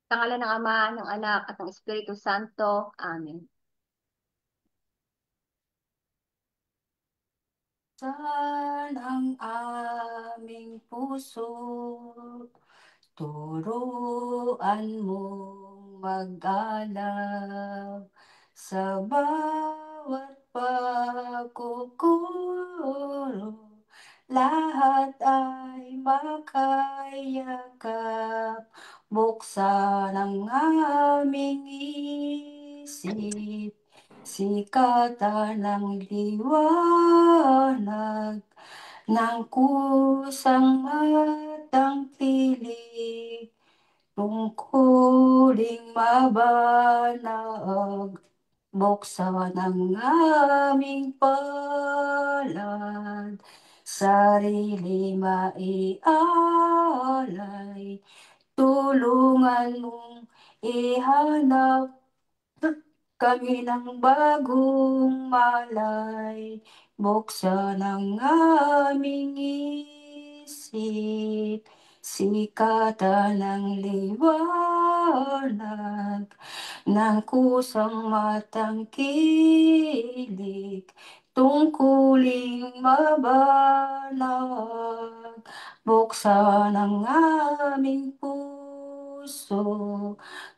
Sa ngalan ng Ama, ng Anak, at ng Espiritu Santo. Amen. Saan ang aming puso, turuan mong mag-alab sa bawat pagkukuro, lahat ay makayakap, buksan ang aming isip, sikatan ng liwanag ng kusang matang pilig, tungkuling mabanag, buksan ang aming palad, sarili maialay, tulungan mong ihanap kami ng bagong malay, buksan ang aming isip, sikatan ng liwanag ng kusang matang kilig, tungkuling mabanag, buksan ang aming puso,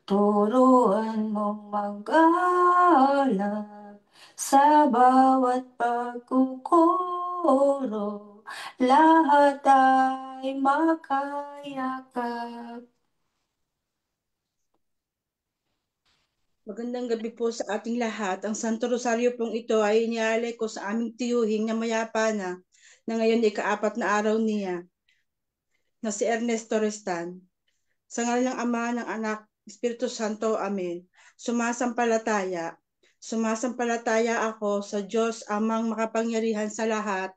turuan mong mag-alab sa bawat pagkukuro, lahat ay makayakap. Magandang gabi po sa ating lahat. Ang Santo Rosario pong ito ay inialay ko sa aming tiyuhing na mayapa na ngayon ay kaapat na araw niya, na si Ernesto Restan. Sa ngalan ng Ama, ng Anak, Espiritu Santo, Amen. Sumasampalataya. Sumasampalataya ako sa Diyos Amang makapangyarihan sa lahat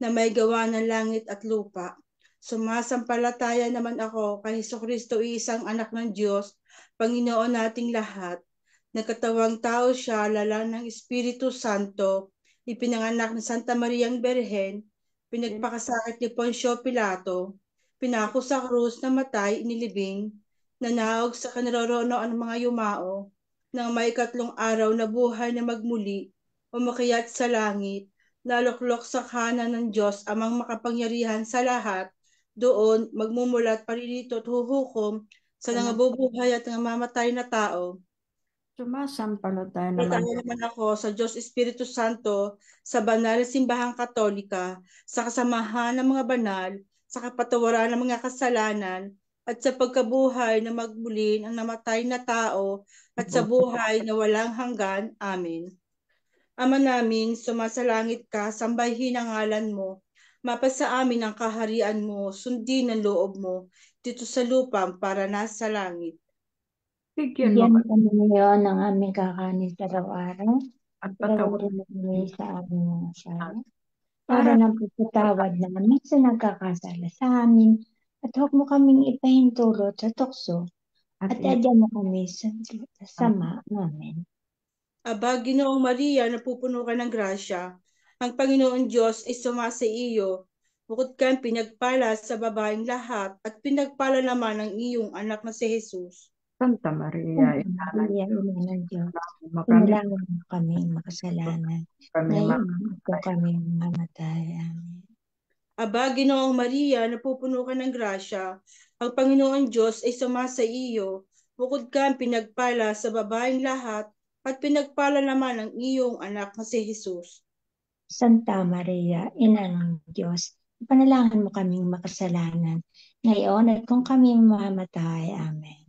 na may gawa ng langit at lupa. Sumasampalataya naman ako kay Hesukristo, isang anak ng Diyos, Panginoon nating lahat. Nagkatawang tao siya, lala ng Espiritu Santo, ipinanganak ni Santa Mariang Berhen, pinagpakasakit ni Poncio Pilato, pinako sa krus, namatay, inilibing, nanaog sa kanaroroonan ng mga yumao, nang may ikatlong araw na buhay na magmuli, umakyat sa langit, naluklok sa kanan ng Diyos amang makapangyarihan sa lahat, doon magmumulat paririto at huhukom sa nangabubuhay at nangamatay na tao. Sumasampalataya naman Palataya naman ako sa Diyos Espiritu Santo, sa banal na simbahang katolika, sa kasamahan ng mga banal, sa kapatawaran ng mga kasalanan, at sa pagkabuhay na magmuli ng namatay na tao, at sa buhay na walang hanggan. Amen. Ama namin, sumasalangit ka, sambahin ang ngalan mo. Mapasa amin ang kaharian mo, sundin ang loob mo, dito sa lupa para nasa langit. bigyan mo Bigyan mo kami ngayon ng aming kakanin sa araw-araw. at Patawarin patawarin mo kami sa aming mga sala. Para para ng pagkatawad namin sa nagkakasala sa amin. At huwag mo kaming ipahintulot sa tukso. at At adyan mo kami sa sama. Amen. Aba, Ginoong Maria, napupuno ka ng grasya. Ang Panginoon Diyos ay sumasa iyo. Bukod kang pinagpala sa babaeng lahat at pinagpala naman ang iyong anak na si Jesus. Santa Maria, Santa ina Maria, Ina ng Diyos, mo kami, pinalangin mo kami makasalanan. kami Ngayon, kung kami mamatay. Amen. Aba, Ginoong Maria, napupuno ka ng grasya. Ang Panginoon Diyos ay sumasa iyo. Bukod kang pinagpala sa babaeng lahat at pinagpala naman ang iyong anak na si Jesus. Santa Maria, Ina ng Diyos, ipanalangin mo kaming makasalanan, ngayon at kung kami mamamatay. Amen.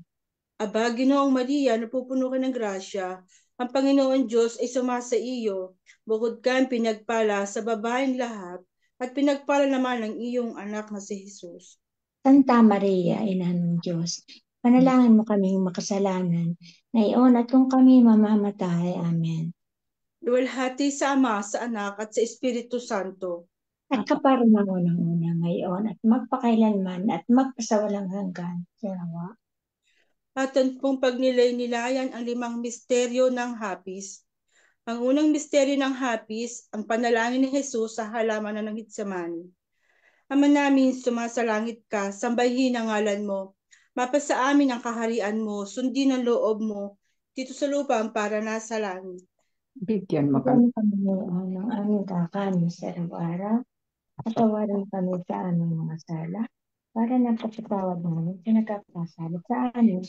Aba, Ginoong Maria, napupuno ka ng grasya. Ang Panginoon Diyos ay sumasa iyo. Bukod kang pinagpala sa babaeng lahat, at pinagpala naman ang iyong anak na si Jesus. Santa Maria, Ina ng Diyos, panalangin mo kaming makasalanan, ngayon at kung kami mamamatay. Amen. Luwalhati sa Ama, sa Anak, at sa Espiritu Santo. At kaparuman mo ng una ngayon at magpakailanman at magpasawalang hanggan. Salawa. At pong pagnilay-nilayan ang limang misteryo ng hapis. Ang unang misteryo ng hapis, ang panalangin ni Jesus sa halaman ng Getsemani. Ama namin, sumasalangit ka, sambahin ang ngalan mo. Mapasa amin ang kaharian mo, sundin ang loob mo, dito sa lupa para nasa langit. Bigyan mo Bigyan kami. mo kami ng aming kakanin sa araw-araw. Patawarin kami sa aming mga sala, para napapatawad namin sa nagkakasala sa amin.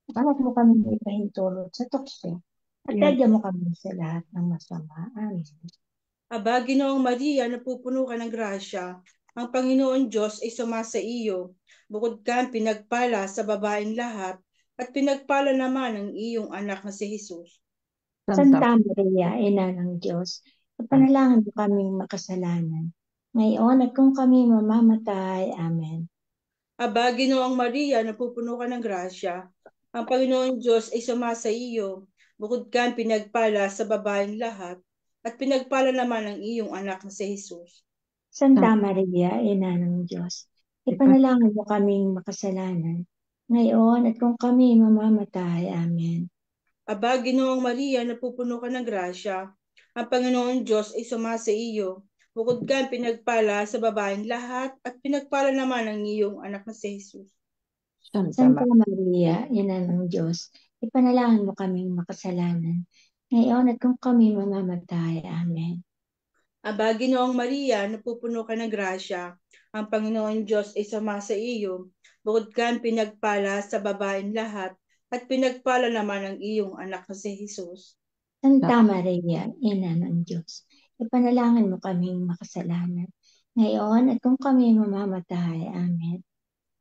Huwag mo kami ipahintulot sa tukso, at Yan. tadya mo kami sa lahat ng masama. Amen. Aba, Ginoong Maria, napupuno ka ng grasya, ang Panginoon Diyos ay sumasa iyo. Bukod kang pinagpala sa babaeng lahat, at pinagpala naman ang iyong anak na si Jesus. Santa Santa Maria, Ina ng Diyos, ipanalangin mo kaming makasalanan, ngayon at kung kami mamamatay. Amen. Aba, Ginoong Maria, napupuno ka ng grasya, ang Panginoon Diyos ay sumasa iyo. Bukod kang pinagpala sa babaeng lahat, at pinagpala naman ang iyong anak na si Jesus. Santa Maria, Ina ng Diyos, ipanalangin mo kaming makasalanan, ngayon at kung kami mamamatay. Amen. Aba, Ginoong Maria, napupuno ka ng grasya, ang Panginoon Diyos ay sumasa iyo. Bukod kang pinagpala sa babaeng lahat, at pinagpala naman ang iyong anak na si Jesus. Santa Maria, Ina ng Diyos, ipanalangin mo kaming makasalanan, ngayon at kung kami mamamatay. Amen. Aba, Ginoong Maria, napupuno ka ng grasya, ang Panginoon Diyos ay sumasa iyo. Bukod kang pinagpala sa babaeng lahat, at pinagpala naman ang iyong anak na si Jesus. Santa Maria, Ina ng Diyos, ipanalangin mo kaming makasalanan, ngayon at kung kami mamamatay. Amen.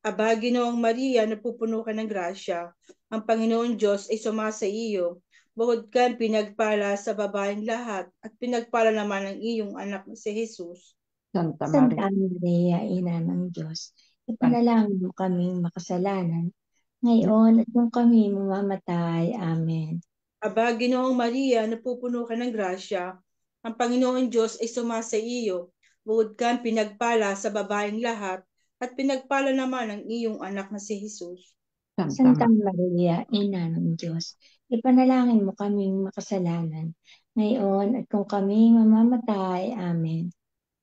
Aba, Ginoong Maria, napupuno ka ng grasya, ang Panginoon Diyos ay sumasa iyo. Bukod kang pinagpala sa babaeng lahat, at pinagpala naman ang iyong anak na si Jesus. Santa Santa Maria. Maria, Ina ng Diyos, ipanalangin mo kaming makasalanan, ngayon at kung kami mamamatay. Amen. Aba, Ginoong Maria, napupuno ka ng grasya, ang Panginoon Diyos ay sumasa iyo. Bukod kang pinagpala sa babaeng lahat, at pinagpala naman ang iyong anak na si Jesus. Santa Maria, Ina ng Diyos, ipanalangin mo kaming makasalanan, ngayon at kung kami mamamatay. Amen.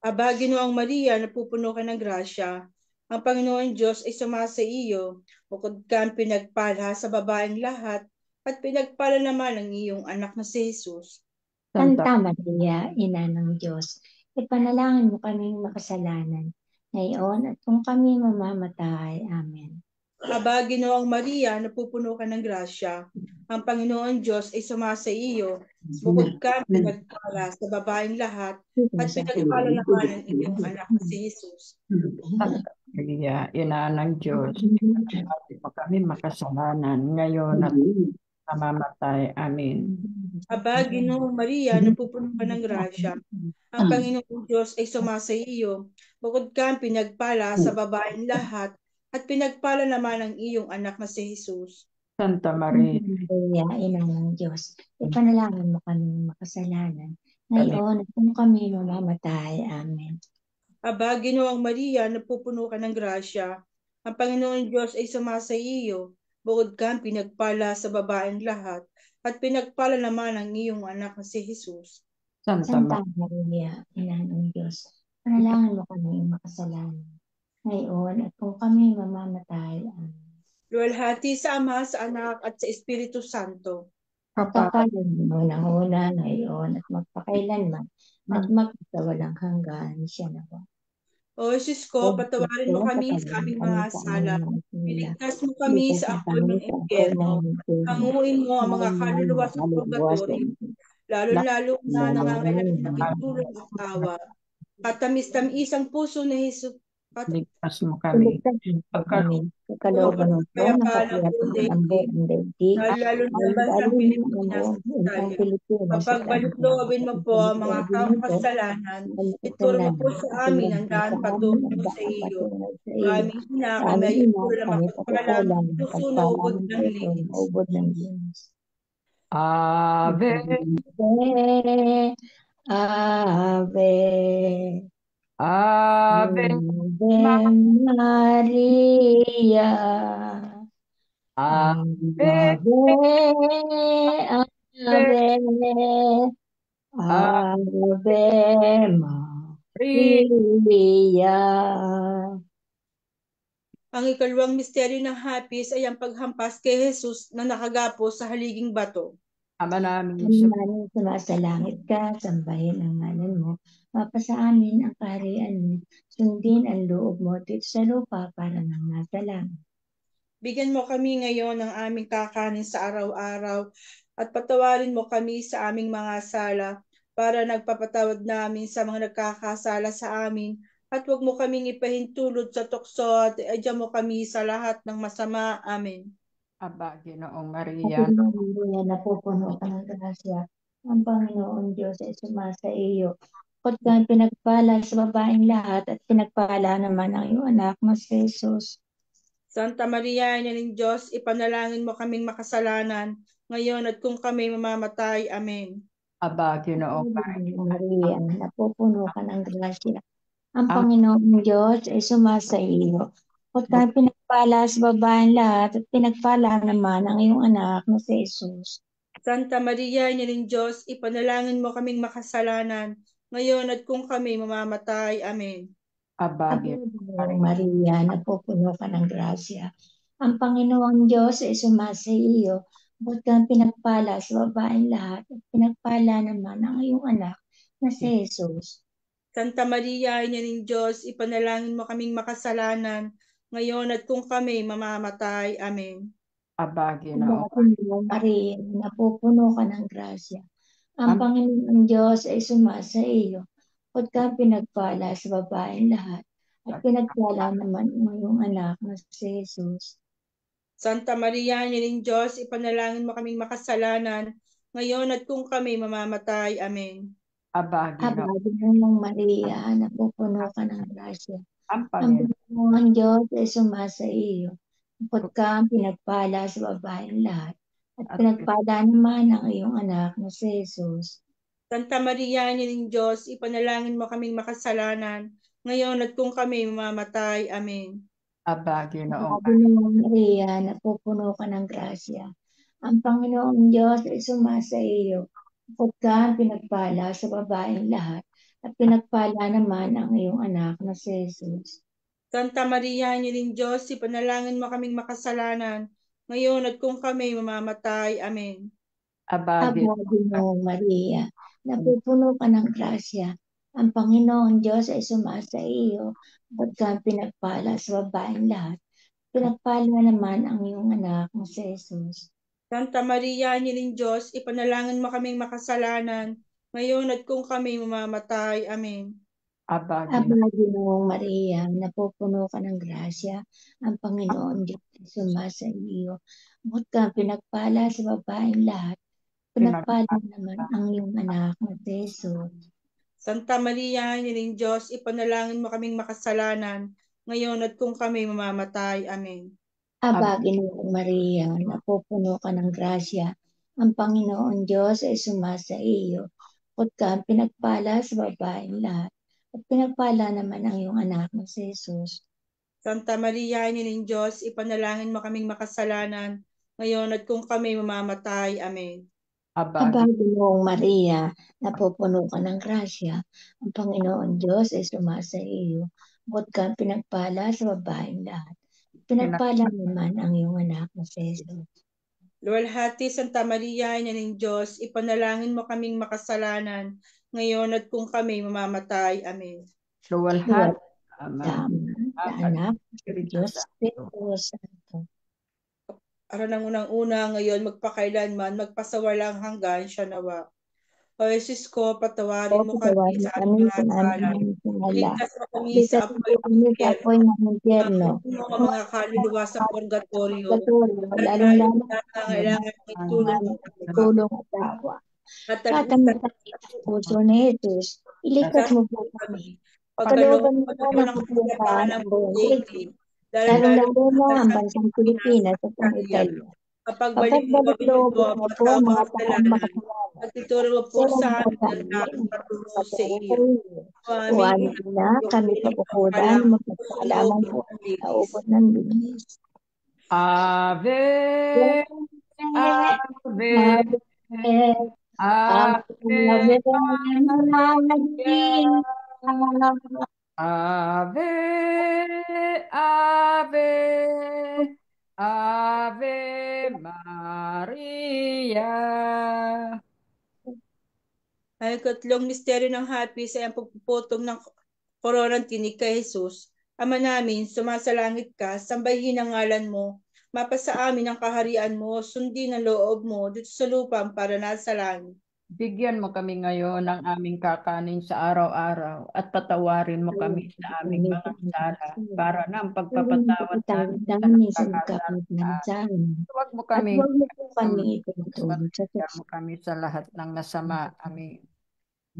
Aba, Ginoong Maria, napupuno ka ng grasya, ang Panginoon Diyos ay sumasa iyo. Bukod kang pinagpala sa babaeng lahat, at pinagpala naman ang iyong anak na si Jesus. Santa Maria, Ina ng Diyos, ipanalangin mo kaming makasalanan, ngayon at kung kami mamamatay. Amen. Aba, Ginoong Maria, napupuno ka ng grasya, ang Panginoon Diyos ay sumasa iyo. Bukod kang pinagpala sa babaeng lahat, at pinagpala naman ang iyong anak na si Jesus. Santa Maria, Ina ng Diyos, ipanalangin mo kami makasalanan, ngayon at namamatay. Amen. Aba, Ginoong Maria, napupuno ka ng grasya, ang Panginoong Diyos ay sumasa iyo. Bukod kang pinagpala sa babaeng lahat, at pinagpala naman ang iyong anak na si Jesus. Santa Maria. Maria, Ina ng Diyos, ipanalangin mo kaming makasalanan, ngayon at kung kami mamamatay. Amen. Aba, Ginoong Maria, napupuno ka ng grasya, ang Panginoon Diyos ay sumasa iyo. Bukod kang pinagpala sa babaeng lahat, at pinagpala naman ang iyong anak na si Jesus. Santa Maria, Ina ng Diyos, panalangin mo kaming makasalanan, ngayon at kung kami mamamatay. Amen. Luwalhati sa Ama, sa Anak, at sa Espiritu Santo. Kapakanan mo ng una, ngayon at magpakailanman, at magpasawalang hanggan. Siya na po. O Jesus ko, patawarin mo kami sa aming mga sala. Iligtas mo kami sa akol ng impyerno. Hanguin mo ang mga kaluluwa sa purgatorio, lalo-lalo na nangangailangan ng iyong tulong at awa. Katamis-tamisang puso ni Jesus, Ligtas mo kami. Kami, sa kalooban ng Diyos, nakapiyatan ng ambo ng daigdig, lalo na ang bansang galing ng Pilipinas ambo, at ang Italia. Pilipinas at Kapag balugloobin mo po ang mga kasalanan, ituro mo po sa amin ang daan patungo sa iyo. Aming ina, kami ay ituro na mapagpalang puso na ubod ng linis. ubod ng linis. Ave, Ave, Ave, Ave Maria. Ave, Ave, Ave Maria. Ang ikalawang misteryo ng hapis ay ang paghampas kay Jesus na nakagapo sa haliging bato. Ama namin Ama sa namin sumasalangit ka, sambahin ang ngalan mo. Mapasa amin ang kaharian mo. Sundin ang loob mo dito sa lupa para nang nasa langit. Bigyan mo kami ngayon ng aming kakanin sa araw-araw at patawarin mo kami sa aming mga sala para nagpapatawad namin sa mga nagkakasala sa amin at huwag mo kaming ipahintulot sa tukso at iadya mo kami sa lahat ng masama. Amen. Aba, Ginoong At Maria, Maria, napupuno ka ng grasya. Ang Panginoon Diyos ay sumasa iyo. At ka pinagpala sa babaeng lahat at pinagpala naman ang iyong anak na si Jesus. Santa Maria, Ina ng Diyos, ipanalangin mo kaming makasalanan ngayon at kung kami mamamatay. Amen. aba, Ginoong Maria, napupuno ka ng grasya. Ang Ang Panginoong Diyos ay sumasa iyo. At ka pinagpala sa babaeng lahat at pinagpala naman ang iyong anak na si Jesus. Santa Maria, Ina ng Diyos, ipanalangin mo kaming makasalanan ngayon at kung kami mamamatay. Amen. aba, Aba, Maria, napupuno ka ng grasya. Ang Panginoong Diyos ay sumasa iyo. Bukod kang pinagpala sa babaeng lahat at pinagpala naman ang iyong anak na si Jesus. Santa Maria, Ina ng Diyos, ipanalangin mo kaming makasalanan ngayon at kung kami mamamatay. Amen. aba, Aba, Ginoong Maria, napupuno ka ng grasya. Ang Ang Panginoong Diyos ay sumasa iyo. Bukod kang pinagpala sa babaeng lahat at pinagpala naman ang iyong anak na si Jesus. Santa Maria, Ina ng Diyos, ipanalangin mo kaming makasalanan ngayon at kung kami mamamatay. Amen. aba, Aba, Ginoong Ginoong Maria, napupuno ka ng grasya. ang Ang Panginoon Panginoong Diyos ay sumasa iyo. Bukod kang pinagpala sa babaeng lahat at at pinagpala naman ang iyong anak na si Jesus. Santa Maria, Ina ng Diyos, ipanalangin mo kaming makasalanan ngayon at kung kami mamamatay. Amen. aba, Ginoong Aba, Ginoong Maria, napupuno ka ng grasya. Ang Panginoong Diyos ay sumasa iyo. Bukod kang pinagpala sa babaeng lahat at pinagpala naman ang iyong anak na si Jesus. Santa Maria, Ina ng Diyos, ipanalangin mo kaming makasalanan ngayon at kung kami mamamatay. Amen. aba, Aba, Ginoong Maria, napupuno ka ng grasya. Ang Panginoong Diyos ay sumasa iyo. Bukod kang pinagpala sa babaeng lahat, pinagpala naman ang iyong anak na si Jesus. Santa Maria, Ina ng Diyos, ipanalangin mo kaming makasalanan ngayon at kung kami mamamatay. Amen. aba, Aba, Ginoong Maria, napupuno ka ng grasya. Ang Panginoon Diyos ay sumasa iyo. Bukod kang pinagpala sa babaeng lahat, pinagpala naman ang iyong anak na si Jesus. Santa Maria, Ina ng Diyos, ipanalangin mo kaming makasalanan ngayon at kung kami mamamatay. Amen. Aba, Ginoong Maria, napupuno ka ng grasya. Ang Panginoon Diyos ay sumasa iyo. Bukod kang pinagpala sa babaeng lahat, at pinagpala naman ang iyong anak na si Jesus. Santa Maria, Ina ng Diyos, ipanalangin mo kaming makasalanan ngayon at kung kami mamamatay. Amen. aba, Aba, Ginoong Maria, napupuno ka ng grasya. Ang Panginoon Diyos ay sumasa iyo. Bukod kang pinagpala sa babaeng lahat, pinagpala naman ang iyong anak na si Jesus. Luwalhati, Santa Maria, Ina ng Diyos, ipanalangin mo kaming makasalanan ngayon at kung kami mamamatay. Amen. luwalhati, Tama, sa anak, sa Diyos, Espiritu Santo. Araw ng unang-una, ngayon, magpakailanman, magpasawalang hanggan siya nawa. O Jesus ko, patawarin mo kami Patawarin sa kami aming sa mga sala. aming sala. Iligtas mo kami sa Ligtas apoy mo ng kami sa impyerno. apoy ng impyerno. Pagkunin mo ang mga kaluluwa sa purgatorio. At Lalong-lalo lahat na kailangan ng tulong mo. tulong at awa. At Katamis tag-isat sa puso ni Jesus, iligtas mo po kami. pagkaloob Kalooban mo mo po ng ng kapayapaan kapayapaan ng ang buong buong daigdig. daigdig, Lalo-lalo lalong-lalo na ang sa bansang Pilipinas Pilipinas at at ang Italia. Italya. Kapag Kapag balik mo balik kami loob nito ang mo mga po taong mga taong makasalanan, makasalanan, at ituro mo po sa sa mga amin ang tayo dapat patungo sa patungo sa iyo. iyo. O O aming amin na kami pagkukudan ipagpapala sa loob magpapalaman po ng sa linis. ubod ng bingis. Ave, Ave, Ave, Ave Ave Maria. Maria. Ave, Ave, Ave Maria. Ang ikatlong misteryo ng hapis ay ang pagpuputong ng koronang tinik kay Jesus. Ama namin, sumasalangit ka, sambahin ang ngalan mo, mapasa amin ang kaharian mo, sundin ang loob mo dito sa lupa para nasa langit. Bigyan mo kami ngayon ng aming kakanin sa araw-araw at patawarin mo kami sa aming mga sala para na ang pagpapatawad namin sa namin sa nagkakasala nagkakasala sa sa amin. amin. Huwag mo At kami huwag mo po kami masama. itutulog sa Bigyan mo kami sa lahat ng masama. Amin.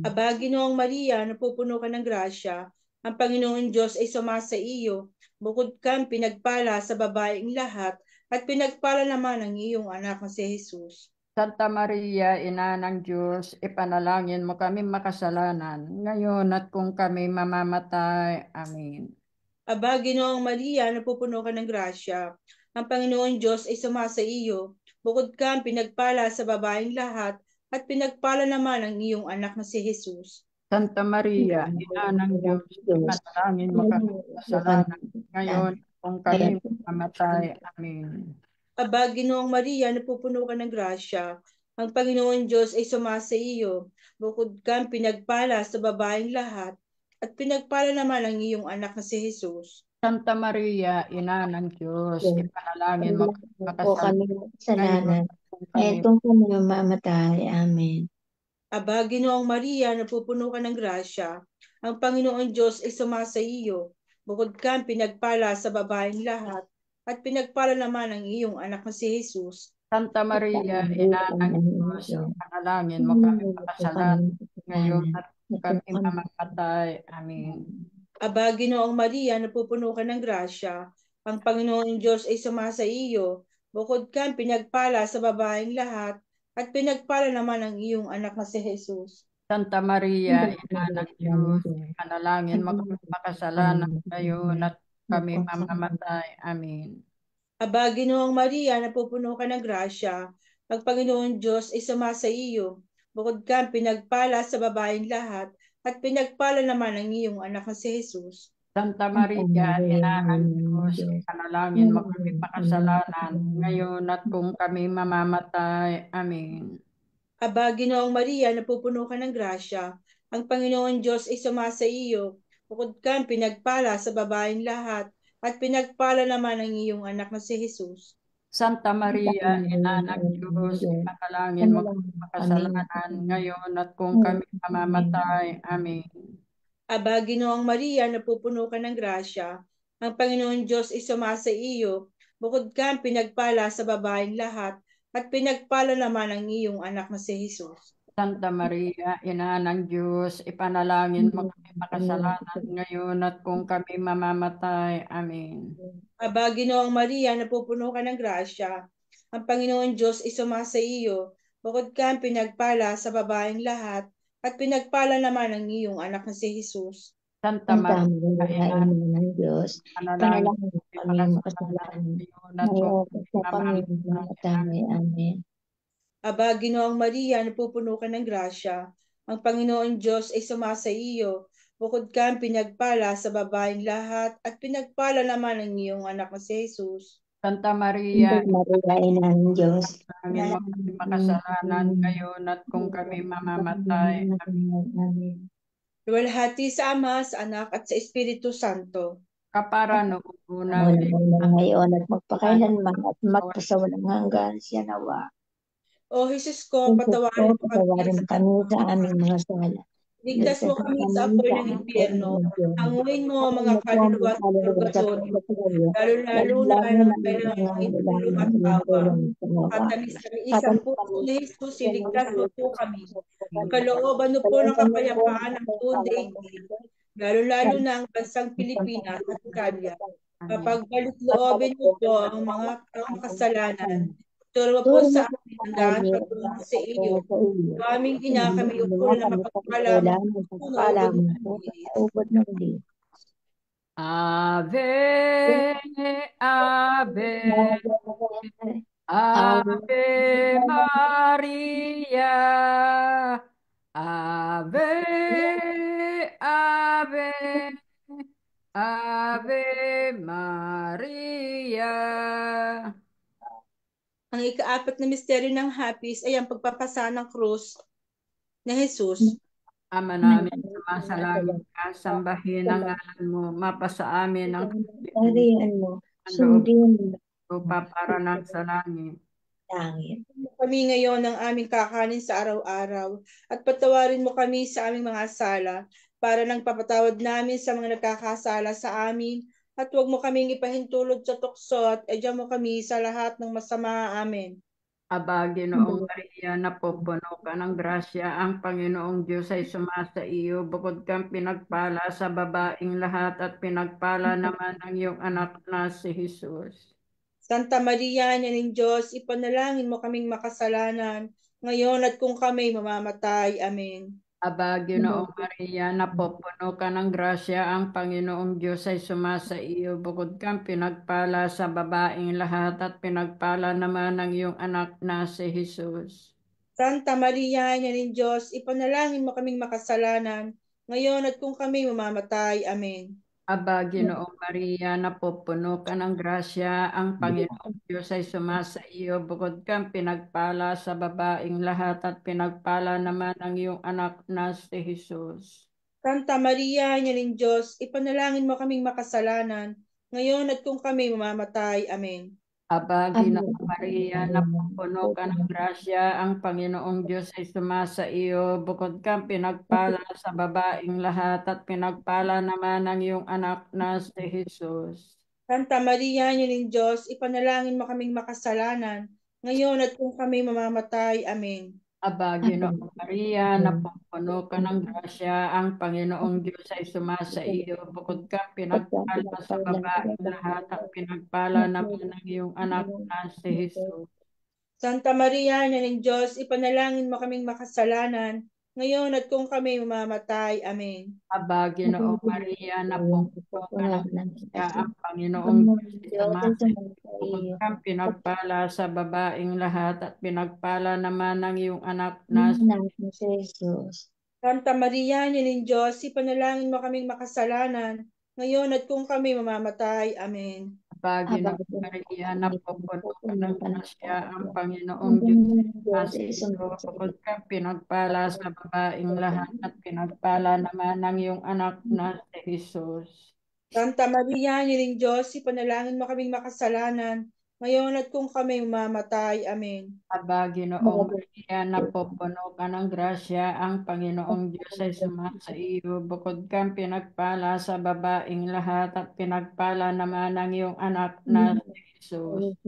Aba, Ginoong Maria, napupuno ka ng grasya, ang Panginoon Diyos ay sumasa iyo, bukod kang pinagpala sa babaeng lahat, at pinagpala naman ang iyong anak na si Jesus. Santa Maria, Ina ng Diyos, ipanalangin mo kami makasalanan, ngayon at kung kami mamamatay. Amen. Aba, Ginoong Maria, napupuno ka ng grasya, ang Panginoon Diyos ay sumasa iyo, bukod kang pinagpala sa babaeng lahat, at pinagpala naman ang iyong anak na si Jesus. Santa Maria, Ina ng Diyos, ipanalangin mo kami makasalanan, ngayon at kung kami mamamatay. Amen. Aba, Ginoong Maria, napupuno ka ng grasya, ang Panginoon Diyos ay sumasa iyo, bukod kang pinagpala sa babaeng lahat, at pinagpala naman ang iyong anak na si Jesus. Santa Maria, Ina ng Diyos, ipanalangin mo kami po kami makasalanan, ngayon kasalanan. at kung kami At kung kami mamamatay. Amen. Aba, Ginoong Maria, napupuno ka ng grasya, ang Panginoon Diyos ay sumasa iyo, bukod kang pinagpala sa babaeng lahat, at pinagpala naman ang iyong anak na si Jesus. Santa Maria, Ina ng Diyos, ipanalangin mo kami makasalanan, ngayon at kung kami mamamatay. Amen. Aba, Ginoong Maria, napupuno ka ng grasya, ang Panginoon Diyos ay sumasa iyo, bukod kang pinagpala sa babaeng lahat, at pinagpala naman ang iyong anak na si Jesus. Santa Maria, Ina ng Diyos, ipanalangin mo kami makasalanan, ngayon at kami mamamatay. Amen. Aba, Ginoong Maria, napupuno ka ng grasya, ang Panginoon Diyos ay sumasa iyo, bukod kang pinagpala sa babaeng lahat, at pinagpala naman ang iyong anak na si Jesus. Santa Maria, Ina ng Diyos, ipanalangin mo kami makasalanan, ngayon at kung kami mamamatay. Amen. Aba, Ginoong Maria, napupuno ka ng grasya, ang Panginoon Diyos ay sumasa iyo, bukod kang pinagpala sa babaeng lahat, at pinagpala naman ang iyong anak na si Jesus. Santa Maria, Ina ng Diyos, ipanalangin mo kami makasalanan, ngayon at kung kami mamamatay. Amen. Aba, Ginoong Maria, napupuno ka ng grasya, ang Panginoon Diyos ay sumasa iyo, bukod kang pinagpala sa babaeng lahat, at pinagpala naman ang iyong anak na si Jesus. Santa Maria, Ina ng Diyos, ipanalangin mo kami makasalanan, ngayon at kung kami mamamatay. Amen. Aba, Ginoong Maria, napupuno ka ng grasya, ang Panginoon Diyos ay sumasa iyo, bukod kang pinagpala sa babaeng lahat, at pinagpala naman ang iyong anak na si Jesus. Santa Ang Maria, Maria, Ina Ina ng Diyos, panalangin panalangin mo kami kami makasalanan, makasalanan. ngayon at kung Ngayon kami po kami mamamatay. mamatay. Amen. Amen. Aba, Ginoong Maria, napupuno ka ng grasya, ang Panginoon Diyos ay sumasa iyo, bukod kang pinagpala sa babaeng lahat, at pinagpala naman ang iyong anak na si Jesus. Santa Maria, Maria, Ina ng Diyos, panalangin mo kami makasalanan, ngayon at kung kami mamamatay. Amen. Amen. Luwalhati sa Ama, sa Anak, at sa Espiritu Santo. Kapara noong unang Mula ngayon at magpakailanman at sa magpasawalang hanggan siya nawa. O Jesus ko, Jesus ko, patawarin mo kami patawarin mo kami sa aming mga sala. ligtas mo kami sa apoy ng impyerno. Hanguin mo ang mga kaluluwa sa purgatorio, lalo-lalo na ang kailangan ng tulong at awa. Katamis kami isang puso ni Jesus, iligtas mo po kami. Kalooban mo po ng kapayapaan ng buong daigdig, lalo-lalo na ang bansang Pilipinas at Italia. Kapagbalik loobin mo po ang mga kasalanan. Turo mo po sa amin ang daan patungo sa iyo. Aming ina, kami ukol na mapagpala mo kung naubod ng bilis. Ubod ng bilis. Ave, Ave, Ave Maria, Ave, Ave, Ang ikaapat na misteryo ng hapis ay ang pagpapasa ng krus na Jesus. Ama namin, sumasalangit ka, sambahin ang ngalan mo, mapasa amin ang Parihan mo, ang loob sundin mo lupa para ng sa langit. langit. Kami ngayon ng aming kakanin sa araw-araw at patawarin mo kami sa aming mga sala para nang papatawad namin sa mga nagkakasala sa amin at huwag mo kaming ipahintulot sa tukso at edya mo kami sa lahat ng masama. Amen. Aba, Ginoong Maria, napupuno ka ng grasya, ang Panginoong Diyos ay sumasa iyo, bukod kang pinagpala sa babaeng lahat at pinagpala naman ang iyong anak na si Jesus. Santa Maria, Ina ng Diyos, ipanalangin mo kaming makasalanan, ngayon at kung kami mamamatay. Amen. Aba, Ginoong Maria, napupuno ka ng grasya, ang Panginoong Diyos ay sumasa iyo, bukod kang pinagpala sa babaeng lahat at pinagpala naman ang iyong anak na si Jesus. Santa Maria, Ina ng Diyos, ipanalangin mo kaming makasalanan, ngayon at kung kami mamamatay. Amen. Aba, Ginoong Maria, napupuno ka ng grasya, ang Panginoong Diyos ay sumasa iyo, bukod kang pinagpala sa babaeng lahat at pinagpala naman ang iyong anak na si Jesus. Santa Maria, Ina ng Diyos, ipanalangin mo kaming makasalanan, ngayon at kung kami mamamatay. Amen. Aba, Ginoong Maria, napupuno ka ng grasya, ang Panginoong Diyos ay sumasa iyo, bukod kang pinagpala sa babaeng lahat at pinagpala naman ang iyong anak na si Jesus. Santa Maria, Ina ng Diyos, ipanalangin mo kaming makasalanan, ngayon at kung kami mamamatay. Amen. Aba, Ginoong Maria, napupuno ka ng grasya, ang Panginoong Diyos ay sumasa iyo, bukod kang pinagpala sa babaeng lahat at pinagpala naman ang iyong anak na si Jesus. Santa Maria, Ina ng Diyos, ipanalangin mo kaming makasalanan, ngayon at kung kami mamamatay. Amen. Aba, Ginoong Maria, napupuno ka ng grasya, ang Panginoong Diyos ay sumasa iyo, bukod kang pinagpala sa babaeng lahat at pinagpala naman ang iyong anak na si Jesus. Santa Maria, Ina ng Diyos, ipanalangin mo kaming makasalanan, ngayon at kung kami mamamatay. Amen. Aba, Ginoong Maria, napupuno ka ng grasya, ang Panginoong Diyos ay sumasa iyo, bukod kang pinagpala sa babaeng lahat at pinagpala naman ang iyong anak na si Jesus. Santa Maria, Ina ng Diyos, ipanalangin mo kaming makasalanan, ngayon at kung kami mamamatay. Amen. Aba, Ginoong Maria, napupuno ka ng grasya, ang Panginoong Diyos ay sumasa iyo, bukod kang pinagpala sa babaeng lahat at pinagpala naman ang iyong anak na si Jesus.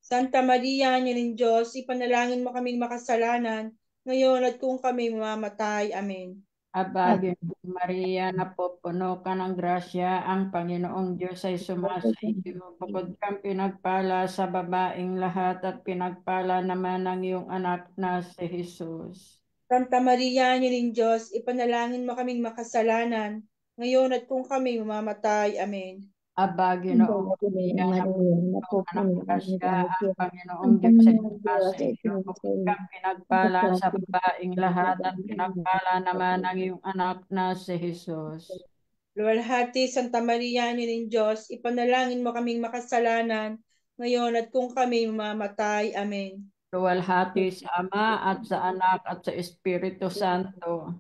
Santa Maria, Ina ng Diyos, ipanalangin mo kaming makasalanan, ngayon at kung kami mamamatay. Amen. Aba, Ginoong Maria, napupuno ka ng grasya, ang Panginoong Diyos ay sumasa iyo, bukod kang pinagpala sa babaeng lahat at pinagpala naman ang iyong anak na si Jesus. Santa Maria, Ina ng Diyos, ipanalangin mo kaming makasalanan, ngayon at kung kami mamamatay. Amen. Aba, Ginoong Maria, napupuno ka ng grasya, ang Panginoong Diyos ay sumasa iyo, bukod kang pinagpala sa babaeng lahat at pinagpala naman ang iyong anak na si Jesus. Luwalhati, Santa Maria, Ina ng Diyos, ipanalangin mo kaming makasalanan, ngayon at kung kami mamamatay. Amen. Luwalhati sa Ama at sa Anak at sa Espiritu Santo.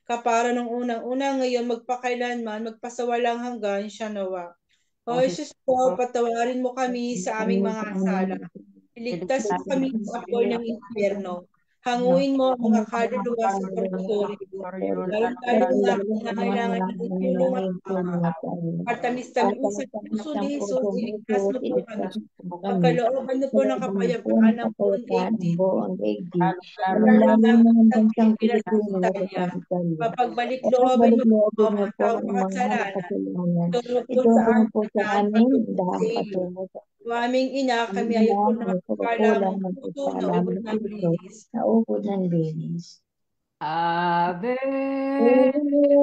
Kapara ng unang-una, ngayon magpakailanman, magpasawalang hanggan siya nawa. O Jesus po, patawarin mo kami sa aming mga sala. Iligtas mo kami sa apoy ng impyerno. Hanguin mo ang mga kaluluwa sa purgatorio. Lalo na kailangan ng tulong at at tamis-tamis sa puso ni Jesus, iligtas mo po kami. Pagkalooban mo po ng kapayapaan ng buong daigdig. Lalo na ang aking pinasasaya. Papagbalik loobin mo po ang mga taong makasalanan. Tulog po sa amin sa iyo. O aming ina, kami ay po nakakala mong puso na ubod ng linis. Naubod ng linis. Ave,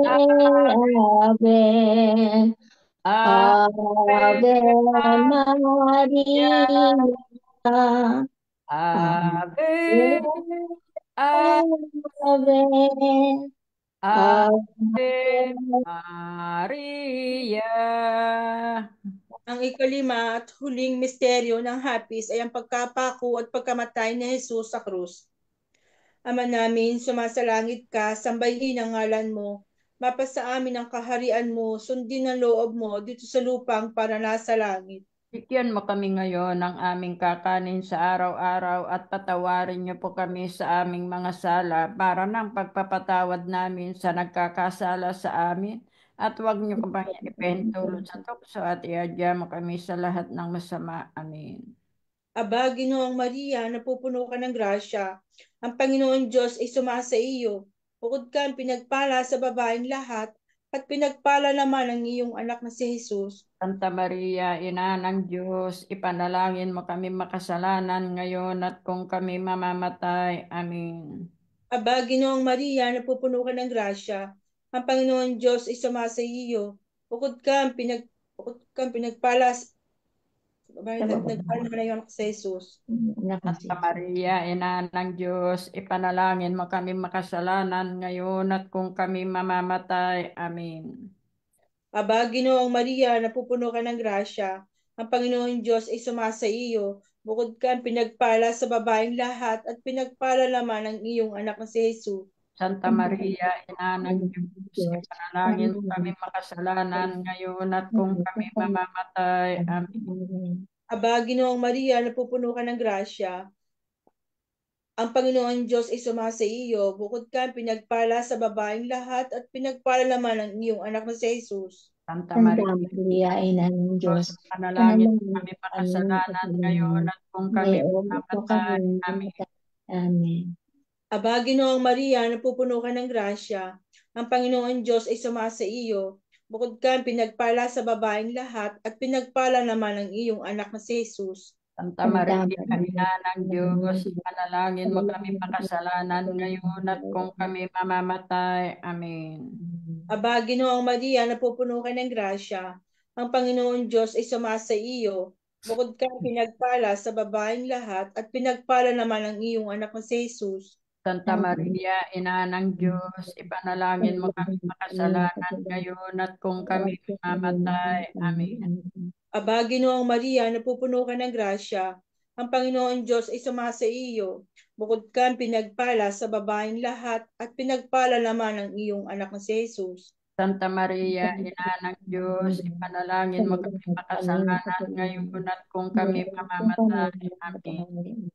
Ave, Ave Maria, Ave, Ave, Ave Maria. Ang ikalima at huling misteryo ng hapis ay ang pagkapako at pagkamatay ni Jesus sa krus. Ama namin, sumasalangit ka, sambahin ang ngalan mo. Mapasa amin ang kaharian mo, sundin ang loob mo dito sa lupang para nasa langit. Bigyan mo kami ngayon ng aming kakanin sa araw-araw at patawarin niyo po kami sa aming mga sala para ng pagpapatawad namin sa nagkakasala sa amin. At huwag niyo kami ipahintulot sa tukso at iadya mo kami sa lahat ng masama. Amen. Aba, Ginoong Maria, napupuno ka ng grasya. Ang Panginoon Diyos ay sumasa iyo. Bukod kang pinagpala sa babaeng lahat, at pinagpala naman ang iyong anak na si Jesus. Santa Maria, Ina ng Diyos, ipanalangin mo kami makasalanan ngayon at kung kami mamamatay. Amen. Aba, Ginoong Maria, napupuno ka ng grasya. Ang Panginoon Diyos ay sumasa iyo. Bukod kang pinagpala sa babaeng lahat, nagpala naman ang iyong anak si Jesus. Santa Maria, Ina ng Diyos, ipanalangin mo kami makasalanan ngayon at kung kami mamamatay. Amen. Aba, Ginoong Maria, napupuno ka ng grasya. Ang Panginoon Diyos ay sumasa iyo. Bukod kang pinagpala sa babaeng lahat, at pinagpala naman ang iyong anak na si Jesus. Santa Maria, Ina ng Diyos, ipanalangin mo kami makasalanan ngayon at kung kami mamamatay. Amen. Aba, Ginoong Maria, napupuno ka ng grasya. Ang Panginoon Diyos ay sumasa iyo. Bukod kang pinagpala sa babaeng lahat, at pinagpala naman ang iyong anak na si Jesus. Santa Santa Maria, Maria, Ina ng Diyos, Diyos, panalangin mo panalangin kami po kami makasalanan ngayon kasalanan. at kung kami Ngayon po kami mamamatay. Amen. mamatay. Amen. Aba, Ginoong Maria, napupuno ka ng grasya. Ang Panginoon Diyos ay sumasa iyo. Bukod kang pinagpala sa babaeng lahat, at pinagpala naman ang iyong anak na si Jesus. Santa Santa Maria, Maria, Ina ng Ina Diyos, ng Diyos, panalangin mo kami panalangin po makasalanan ngayon at kung kami. kami mamamatay. Amen. Aba, Ginoong Maria, napupuno ka ng grasya. Ang Panginoon Diyos ay sumasa iyo. Bukod kang pinagpala sa babaeng lahat, at pinagpala naman ang iyong anak na si Jesus. Santa Maria, Ina ng Diyos, ipanalangin mo kami makasalanan ngayon at kung kami mamamatay. Amen. Aba, Ginoong Maria, napupuno ka ng grasya. Ang Panginoon Diyos ay sumasa iyo. Bukod kang pinagpala sa babaeng lahat, at pinagpala naman ang iyong anak na si Jesus. Santa Maria, Ina ng Diyos, ipanalangin mo kami makasalanan ngayon at kung kami mamamatay. Amen.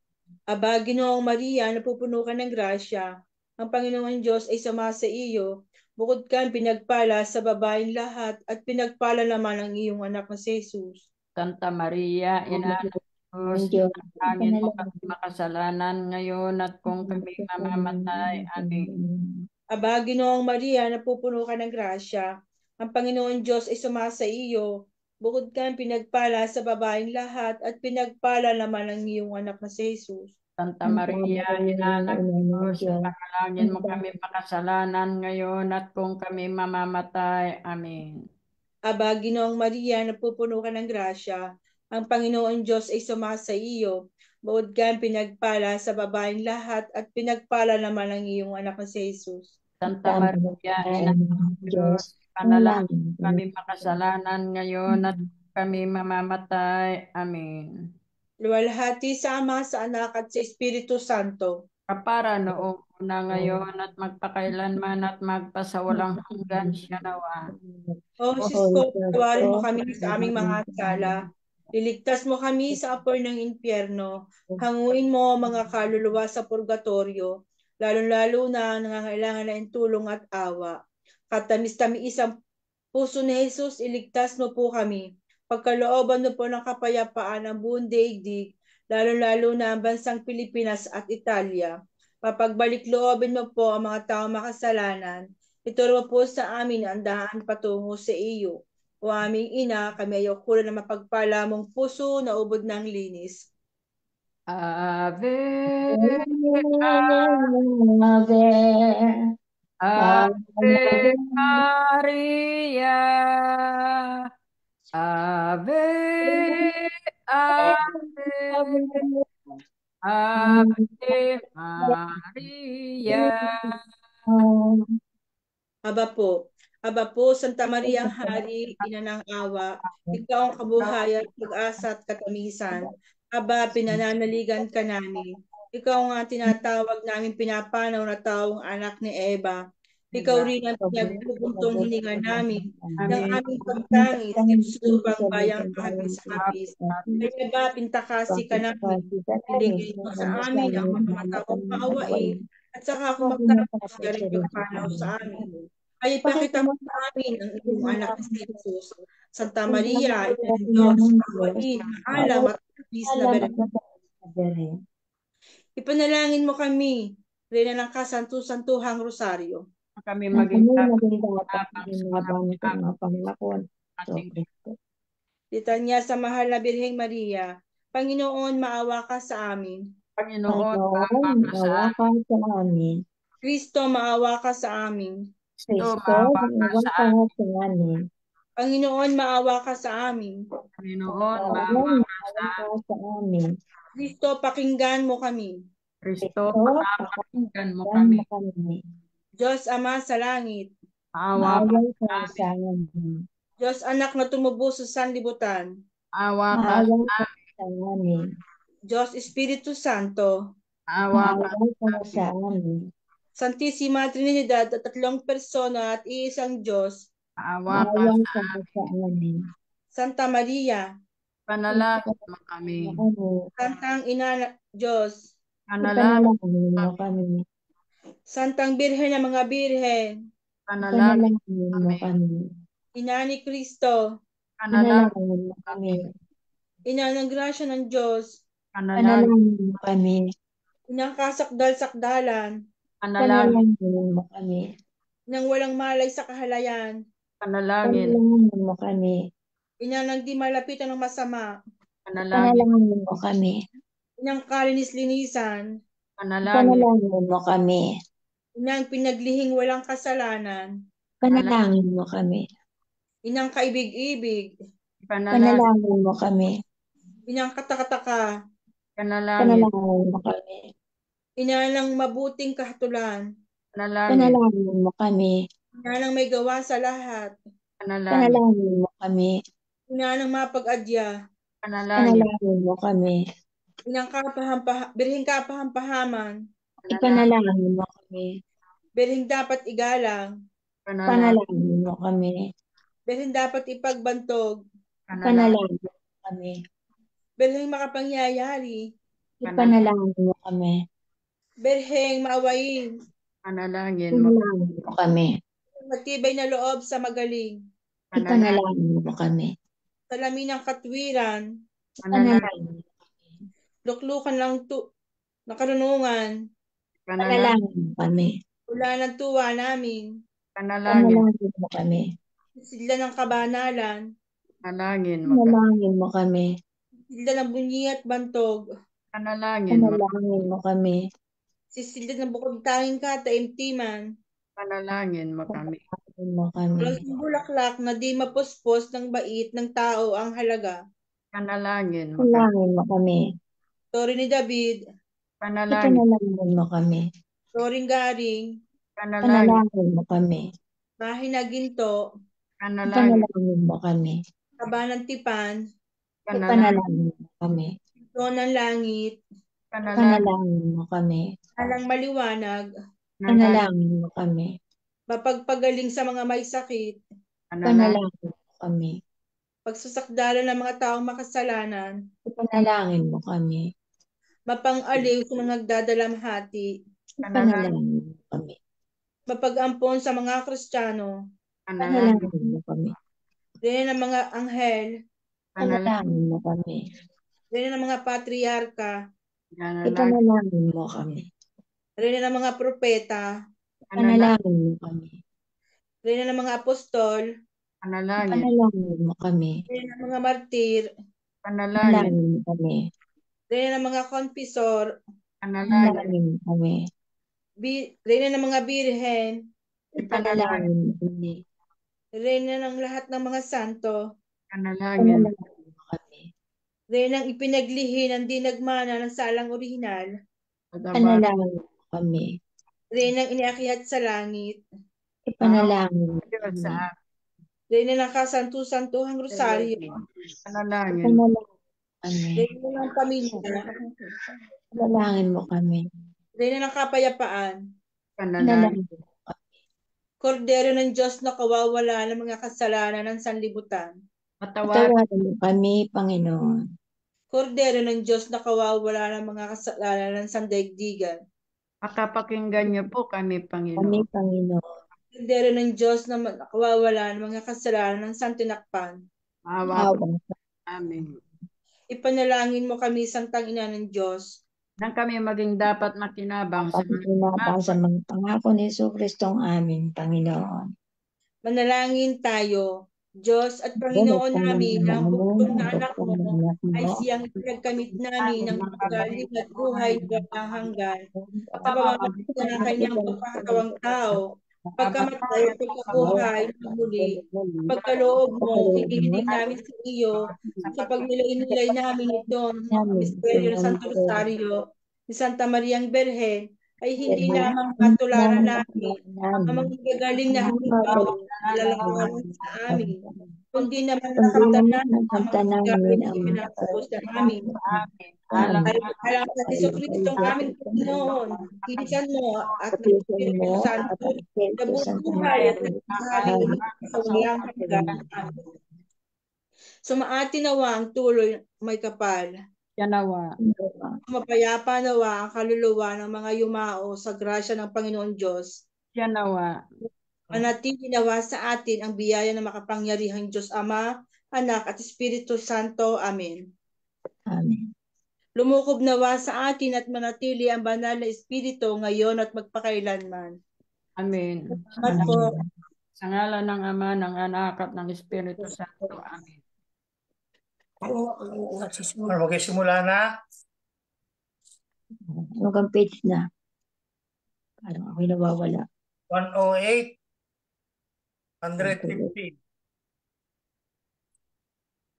Aba, Ginoong Maria, napupuno ka ng grasya. Ang Panginoon Diyos ay sumasa iyo. Bukod kang pinagpala sa babaeng lahat, at pinagpala naman ang iyong anak na si Jesus. Santa Maria, Ina ng Diyos, Ng Diyos, ipanalangin mo kami panalangin makasalanan ngayon at kung kami mamamatay. Amen. Aba, Ginoong Maria, napupuno ka ng grasya. Ang Panginoon Diyos ay sumasa iyo. Bukod kang pinagpala sa babaeng lahat, at pinagpala naman ang iyong anak na si Jesus. Santa Santa Maria, Maria, Ina ng Ina ng Diyos, Diyos, ipanalangin mo kami makasalanan ngayon at kung kami mamamatay. Amen. Aba, Ginoong Maria, napupuno ka ng grasya. Ang Panginoon Diyos ay sumasa iyo. Bukod kang pinagpala sa babaeng lahat, at pinagpala naman ang iyong anak na si Jesus. Santa Santa Maria, Maria, Ina Ina ng ng Diyos, Diyos, ipanalangin panalangin mo po kami makasalanan ngayon at kami mamamatay. Amen. Luwalhati sa Ama, sa Anak, at sa Espiritu Santo. Kapara noong una ngayon at magpakailanman at magpasawalang hanggan siya nawa. O Jesus ko, patawarin mo kami sa aming mga sala. Iligtas mo kami sa apoy ng impyerno. Hanguin mo ang mga kaluluwa sa purgatorio, lalo-lalo na ang nangangailangan ng tulong at awa. Katamis-tamis ang puso ni Jesus, iligtas mo po kami. Pagkalooban mo po ng kapayapaan ang buong daigdig, lalo-lalo na ang bansang Pilipinas at Italia. Papagbalik loobin mo po ang mga taong makasalanan. Ituro mo po sa amin ang daan patungo sa iyo. O aming ina, kami ay okulan na mapagpala mong puso na ubod ng linis. Ave, Ave, Ave Maria, Ave, Ave, Ave Maria. Aba po, Aba po, Santa Maria ang Hari, Ina ng Awa, ikaw ang kabuhayan, pag-asa at katamisan. Aba, pinananaligan ka namin. Ikaw nga tinatawag namin pinapanaw na taong anak ni Eva. Ikaw rin ang pinagbubuntong hininga namin ng aming pagtangis, ipsulubang bayang kapis-kapis. Kaya ba, pintakasi ka namin, ilingin mo sa amin ang makamatawang maawain, at saka kung magtapos ka rin pagpanaw sa amin. Ay ipakita mo sa amin ang iyong anak na si Jesus. Santa Maria, Ina ng Diyos, maawain, maalam at kapis na Berhen. Ipanalangin mo kami, Reyna ng Kasantu-Santuhang Rosaryo. Kami Nang maging kami dapat maging dapat hinabang sa mga Panginoon. So, ating Kristo. Litanya sa mahal na Birheng Maria, Panginoon, maawa ka sa amin. Panginoon, Panginoon, maawa ka sa amin. Kristo, maawa ka sa amin. Kristo, maawa ka maawa sa ka sa amin. Panginoon, maawa ka sa amin. Panginoon, maawa Panginoon, ka sa maawa ka sa amin. Kristo, pakinggan mo kami. Kristo, Kristo, pakinggan mo pakinggan kami. mo kami. Diyos Ama sa langit, Maawa Maawa ka ka sa sa amin. amin. Diyos Anak na tumubo sa sanlibutan, Maawa ka Maawa sa ka sa amin. Diyos Espiritu Santo, Maawa ka Maawa ka sa amin. Santissima Trinidad at tatlong persona at iisang Diyos, Maawa ka Maawa sa ka sa amin. Santa Maria, panalangin mo kami. Santang Ina ng Diyos, Panalangin Ipanalangin mo kami. Santang Birhen ng mga Birhen, panalangin Ipanalangin mo kami. Ina ni Kristo, panalangin Ipanalangin mo kami. Ina ng grasya ng Diyos, panalangin Ipanalangin mo kami. Inang kasakdal-sakdalan, panalangin Ipanalangin mo kami. Inang walang malay sa kahalayan, panalangin Ipanalangin mo kami. Ina ng di malapitan ng masama, panalangin Ipanalangin mo kami. Inang kalinis-linisan, panalangin Ipanalangin mo kami. Inang pinaglihing walang kasalanan, Ipanalangin mo kami. Inang kaibig-ibig, panalangin Ipanalangin mo kami. Inang katakataka, panalangin Ipanalangin mo kami. Ina ng mabuting kahatulan, panalangin Ipanalangin mo kami. Ina ng may gawa sa lahat, panalangin Ipanalangin mo kami. Ina ng mapag-adya, panalangin Ipanalangin mo kami. Inang birhing kapahampahaman, Ipanalangin mo kami. birhing dapat igalang, panalangin Ipanalangin mo kami. birhing dapat ipagbantog, Ipanalangin mo kami. birhing makapangyayari, Ipanalangin mo kami. birhing maawain, panalangin mo Ipanalangin mo kami. matibay na loob sa magaling, panalangin Ipanalangin mo kami. salamin ng katwiran, Ipanalangin mo kami. luklukan ng karunungan, Ipanalangin mo kami. wala ng tuwa namin, panalangin Ipanalangin mo kami. sila ng kabanalan, panalangin mo Ipanalangin mo kami. sila ng bunyi at bantog, panalangin mo Ipanalangin mo kami. sila ng bukod tanging kataimtiman, panalangin mo kami Ipanalangin mo kami. walang bulaklak na di mapuspos ng bait ng tao ang halaga, panalangin mo kami Ipanalangin mo kami. Torre ni David, panalangin Ipanalangin mo kami. Toring Garing, panalangin Ipanalangin mo kami. Bahay na Ginto, panalangin Ipanalangin mo kami. Kabanang Tipan, panalangin Ipanalangin mo kami. Ito ng Langit, panalangin Ipanalangin mo kami. Alang Maliwanag, Ipanalangin mo kami. mapagpagaling sa mga may sakit, panalangin Ipanalangin mo kami. pagsusakdala ng mga taong makasalanan, Ipanalangin mo kami. mapang-aliw sa mga nagdadalamhati, Ipanalangin mo kami. mapag-ampon sa mga Kristiyano, panalangin Ipanalangin mo kami. rin ng mga anghel, Ipanalangin mo kami. rin ng mga patriarka, panalangin Ipanalangin mo kami. rin ng mga propeta, Ipanalangin mo kami. rin ng mga apostol, panalangin Ipanalangin mo kami. rin ng mga martir, panalangin Ipanalangin mo kami. rin ng mga konfisor, panalangin Ipanalangin mo kami. rin ng mga birhen, Ipanalangin mo kami. rin ng lahat ng mga santo, panalangin Ipanalangin mo kami. rin ng ipinaglihi ng di nagmana ng salang orihinal, pagabas Ipanalangin mo kami. rin ng iniakyat sa langit, Ipanalangin mo Diyos kami. sa Dahil na ng kasantu-santuhang rosaryo, panalangin. Ipanalangin mo kami. dahil na ng pamilya, Ipanalangin mo kami. dahil na ng kapayapaan, Panalangin. Ipanalangin mo kami. kordero ng Diyos na kawawala ng mga kasalanan ng sanlibutan, Patawarin Patawarin mo kami, Panginoon. kordero ng Diyos na kawawala ng mga kasalanan ng sandaigdigan, Pakapakinggan niyo po kami, Kami, Panginoon. Panginoon. kordero ng Diyos na kawawala ng mga kasalanan ng santinakpan, Maawa po Awa sa amin. ipanalangin mo kami, Santang Ina ng Diyos, Nang kami maging dapat makinabang sa mga Pakikinabang sa mga pangako ni Jesucristo ang aming Panginoon. manalangin tayo. Diyos at Ganit Panginoon kami namin, naman ang bugtong na ang anak bukong mo ng anak ay mo. siyang pinagkamit namin ng magaling at buhay na walang hanggan sa pamamagitan ng kanyang pagkakatawang tao, pagkamatay at pagkabuhay na muli, pagkaloob mo, hinihiling namin sa iyo sa pagnilay-nilay namin ito ng misteryo ng Santo Rosario ni Santa Mariang Berhen ay hindi lamang matularan namin ang mga gagaling na halimbawa ng nilalawanan sa amin, kundi naman nakamtan namin ang mga gawain na ipinapos sa amin. alam Ay alam sa Jesucristo ang aming Panginoon, hinisan mo at ng Espiritu Santo, na buhay at naghahari sa walang hanggan. Sumaati nawa ang tuloy may kapal. Yanawa. Mapayapa nawa ang kaluluwa ng mga yumao sa grasya ng Panginoon Diyos. Yanawa. Manatili nawa sa atin ang biyaya ng makapangyarihang Diyos Ama, Anak at Espiritu Santo. Amen. Amen. Lumukob nawa sa atin at manatili ang banal na Espiritu ngayon at magpakailanman. Amen. Salamat po. Sa ngalan ng Ama, ng Anak at ng Espiritu Santo. Amen. Magsisimula na. Hanggang page na. Parang ako'y nawawala. 108, 150.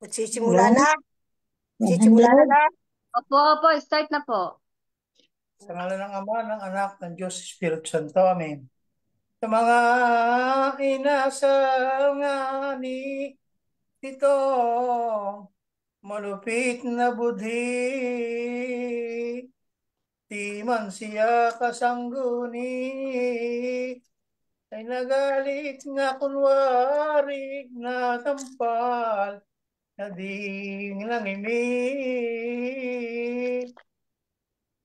Magsisimula na. 100. Magsisimula na. Opo, start na po. Sa ngalan ng Ama, ng Anak, ng Diyos, Espiritu Santo. Amen. Sa mga inasangani ito, malupit na budhi, di man siya kasangguni, ay nagalit nga kunwari na tampal, na di langimik.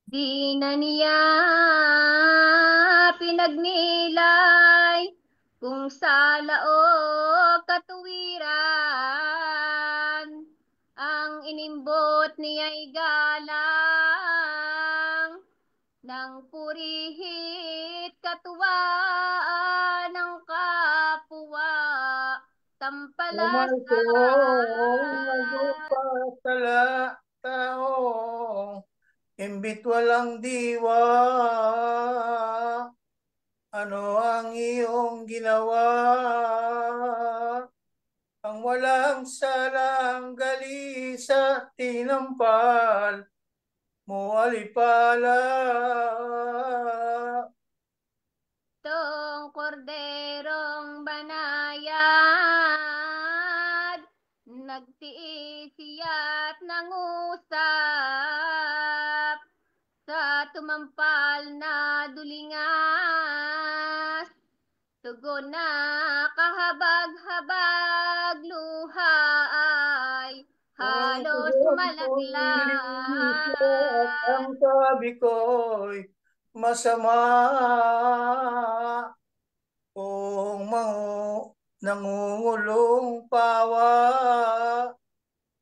Di na niya pinagnilay kung sala o katuwiran. Ang inimbot niya'y galang ng purihit katuwaan ng kapwa. Naman ko Tampalasan. magpapasala tao, imbit walang diwa, ano ang iyong ginawa? Ang walang salang gali sa tinampal mo alipala. Itong korderong banayad, nagtiis siya't nangusap sa tumampal na dulingas. Tugon na kahabag-habag, luha ay halos malaglag. Ang sabi ko'y masama, kung nangungulong pawa,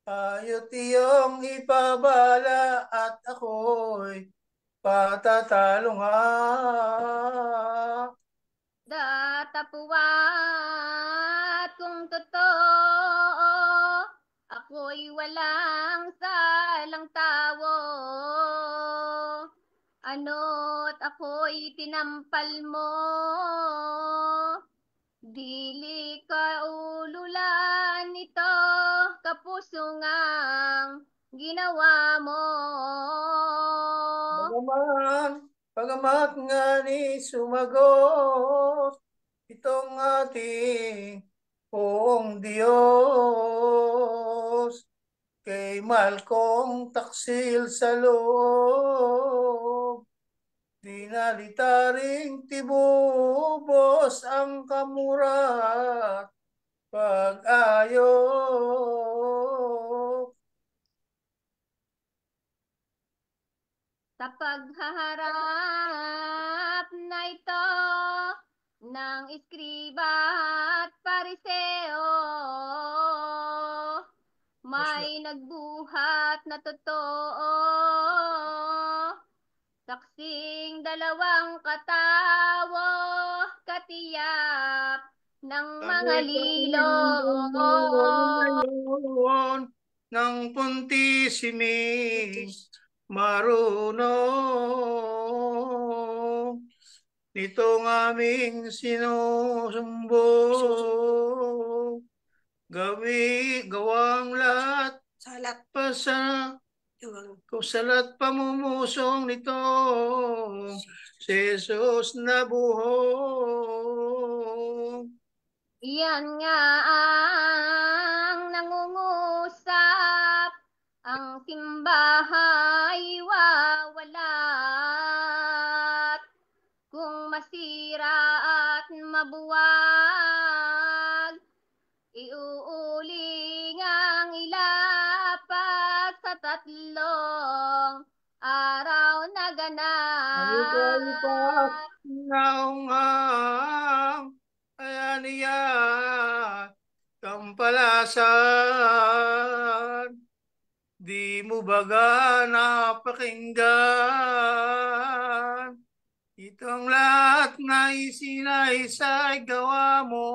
ayot iyong ipabala at ako'y patatalo nga. Datapuat kung totoo, ako'y walang salang tao. Ano't ako'y tinampal mo, dili ka ululan nito, kapusungang ginawa mo. Bagamat nga ni sumagot, itong ating poong Diyos, kay malkong taksil sa loob, dinalitaring tibubos ang kamurat pag-ayo. Sa paghaharap na ito ng iskriba at pariseo, may nagbuhat na totoo, saksing dalawang katawo, katiyap ng mga lilo. Ngayon ng puntisimi marunong nitong aming sinusumbong, gawang lahat Salat. kung salat pamumusong nito si Jesus na buhong. Iyan nga ang nangungusap, ang simbahay wawalat. Kung masira at mabuwag, iuuling ang ilapat sa tatlong araw na ganap. Naungang kaya niya kampalasan, di mo baga napakinggan, itong lahat na isinaysay gawa mo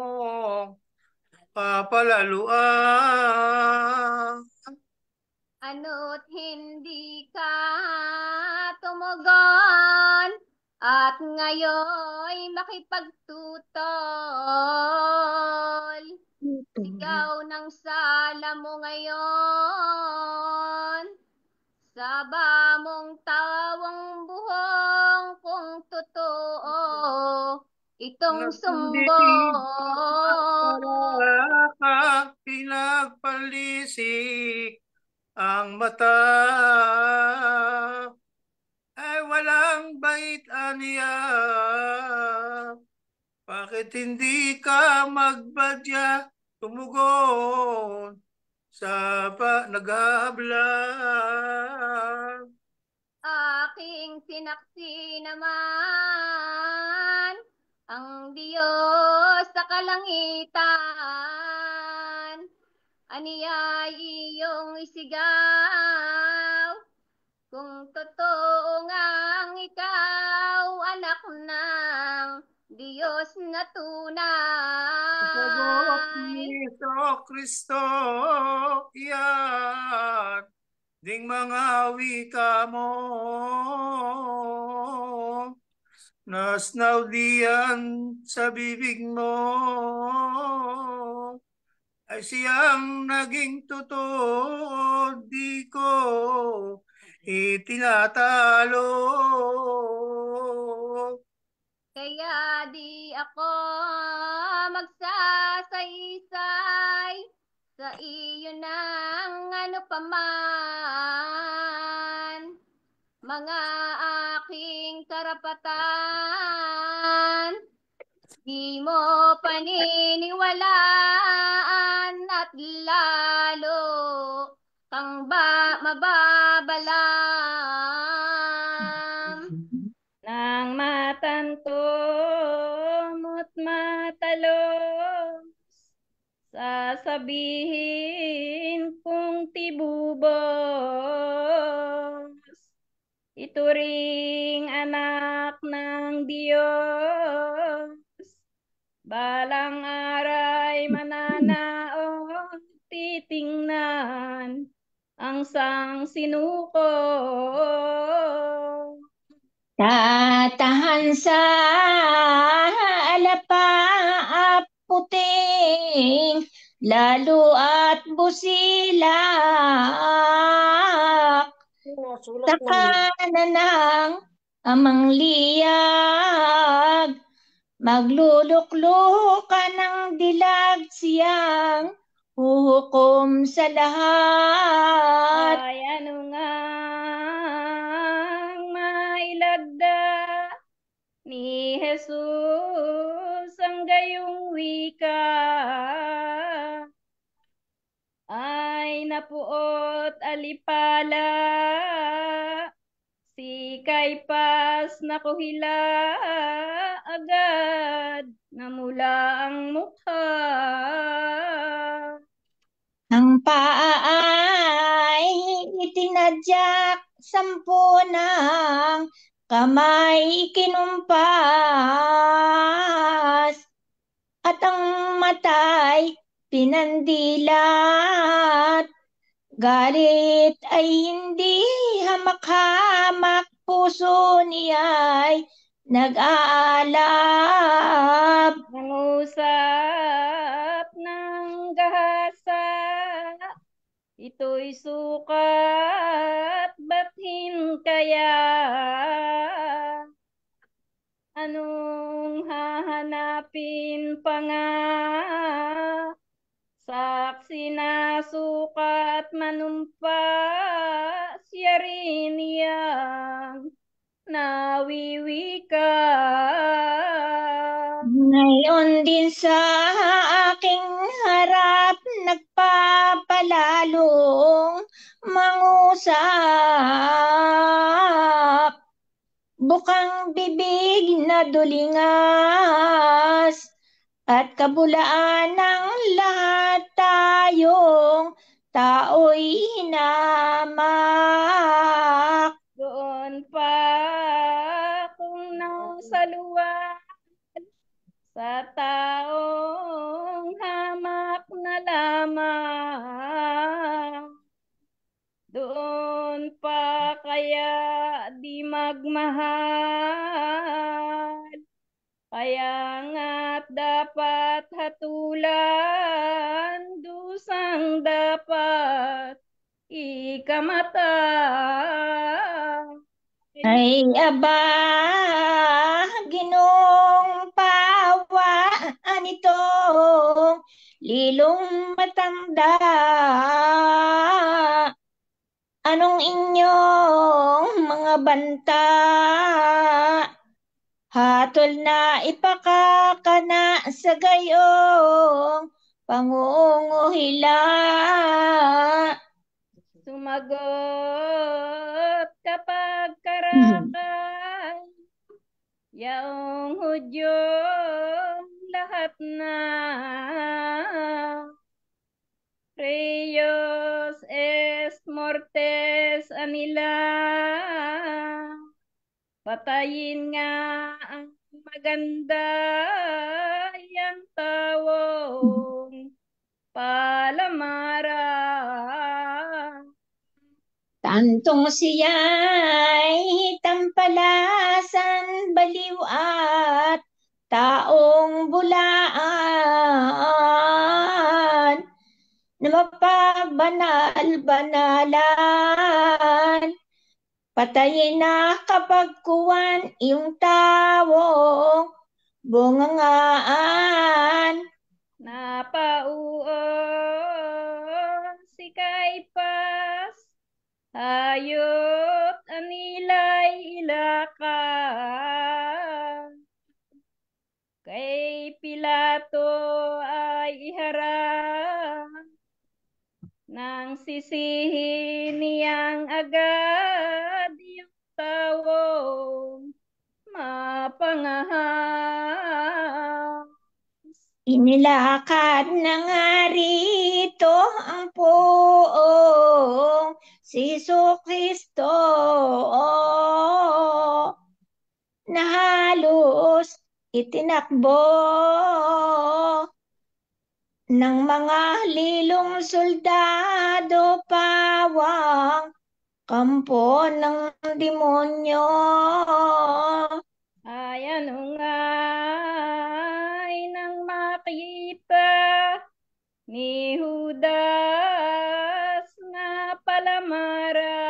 papalaluan. Ano't hindi ka tumugon at ngayon makipagtutol. Ikaw ng sala mo ngayon, saba mong tawang buhong kung totoo itong sumbong. Para pinagpalisik ang mata, ay walang bait aniya. Bakit hindi ka magbadya tumugon sa naghabla? Aking sinaksi naman ang Diyos sa kalangitan, aniya'y iyong isigaw, kung totoo ngang ikaw anak ng Diyos na Sagot tunay. ni Kristo, yan ding mga wika mo, nasnaw diyan sa bibig mo, ay siyang naging totoo, di ko itinatalo. Kaya di ako magsasaysay sa iyo ng ano paman, mga aking karapatan, di mo paniniwalaan at lalo kang mababalam. Nang matanto mo't matalos, sasabihin kong tibubos, ito ring anak ng Diyos, balang aray mananaog, titingnan ang sang sinuko. Tatahan sa alapa puting, lalo at busilak, Sulat sa namin. kanan ng amang liyag, Magluluklok ka ng dilag siyang huhukom sa lahat. Ay ano nga mailagda ni Jesus ang gayong wika ay napuot alipala si Kaypas nakuhila agad na mula ang mukha. Ang paa ay itinadyak, 10 ng kamay kinumpas, at ang mata'y pinandilat. Galit ay hindi hamak-hamak, puso niya'y nag-aalab. Nangusap ng gahasa, ito'y sukat, bathin kaya? Anong hahanapin pa nga? Saksi na sukat manumpa, siya rin yang nawiwika. Ngayon din sa aking harap nagpapalalong mangusap, bukang bibig na dulingas, at kabulaan ng lahat tayong tao'y hinamak. Doon pa kung nasa luwa sa taong hamak na lamang. Doon pa kaya di magmahal. Kaya nga't dapat hatulan, dusang dapat ikamatay. Ay aba, Ginoong pawaan itong lilong matanda. Anong inyong mga banta? Hatol na ipakakana sa gayong pangunguhila. Sumagot kapag karakan, yaong Hudyo lahat na. Reyos est mortes anila, patayin nga ang maganda, yang tawong palamara. Tantong siya'y tampalasan, baliw at taong bulaan, na mapabanal-banalan. Patayin na kapag kuwan yung tawong bungangaan. Napauon si Kaypas, hayot anilay ilaka. Kay Pilato ay iharap, nang sisihin niyang agad yung tawong mapangahas. Inilakad na nga rito ang poong si Jesucristo, na halos itinakbo ng mga lilong soldado, pawang kampo ng demonyo. Ay ano nga ay nang makita ni Judas na palamara,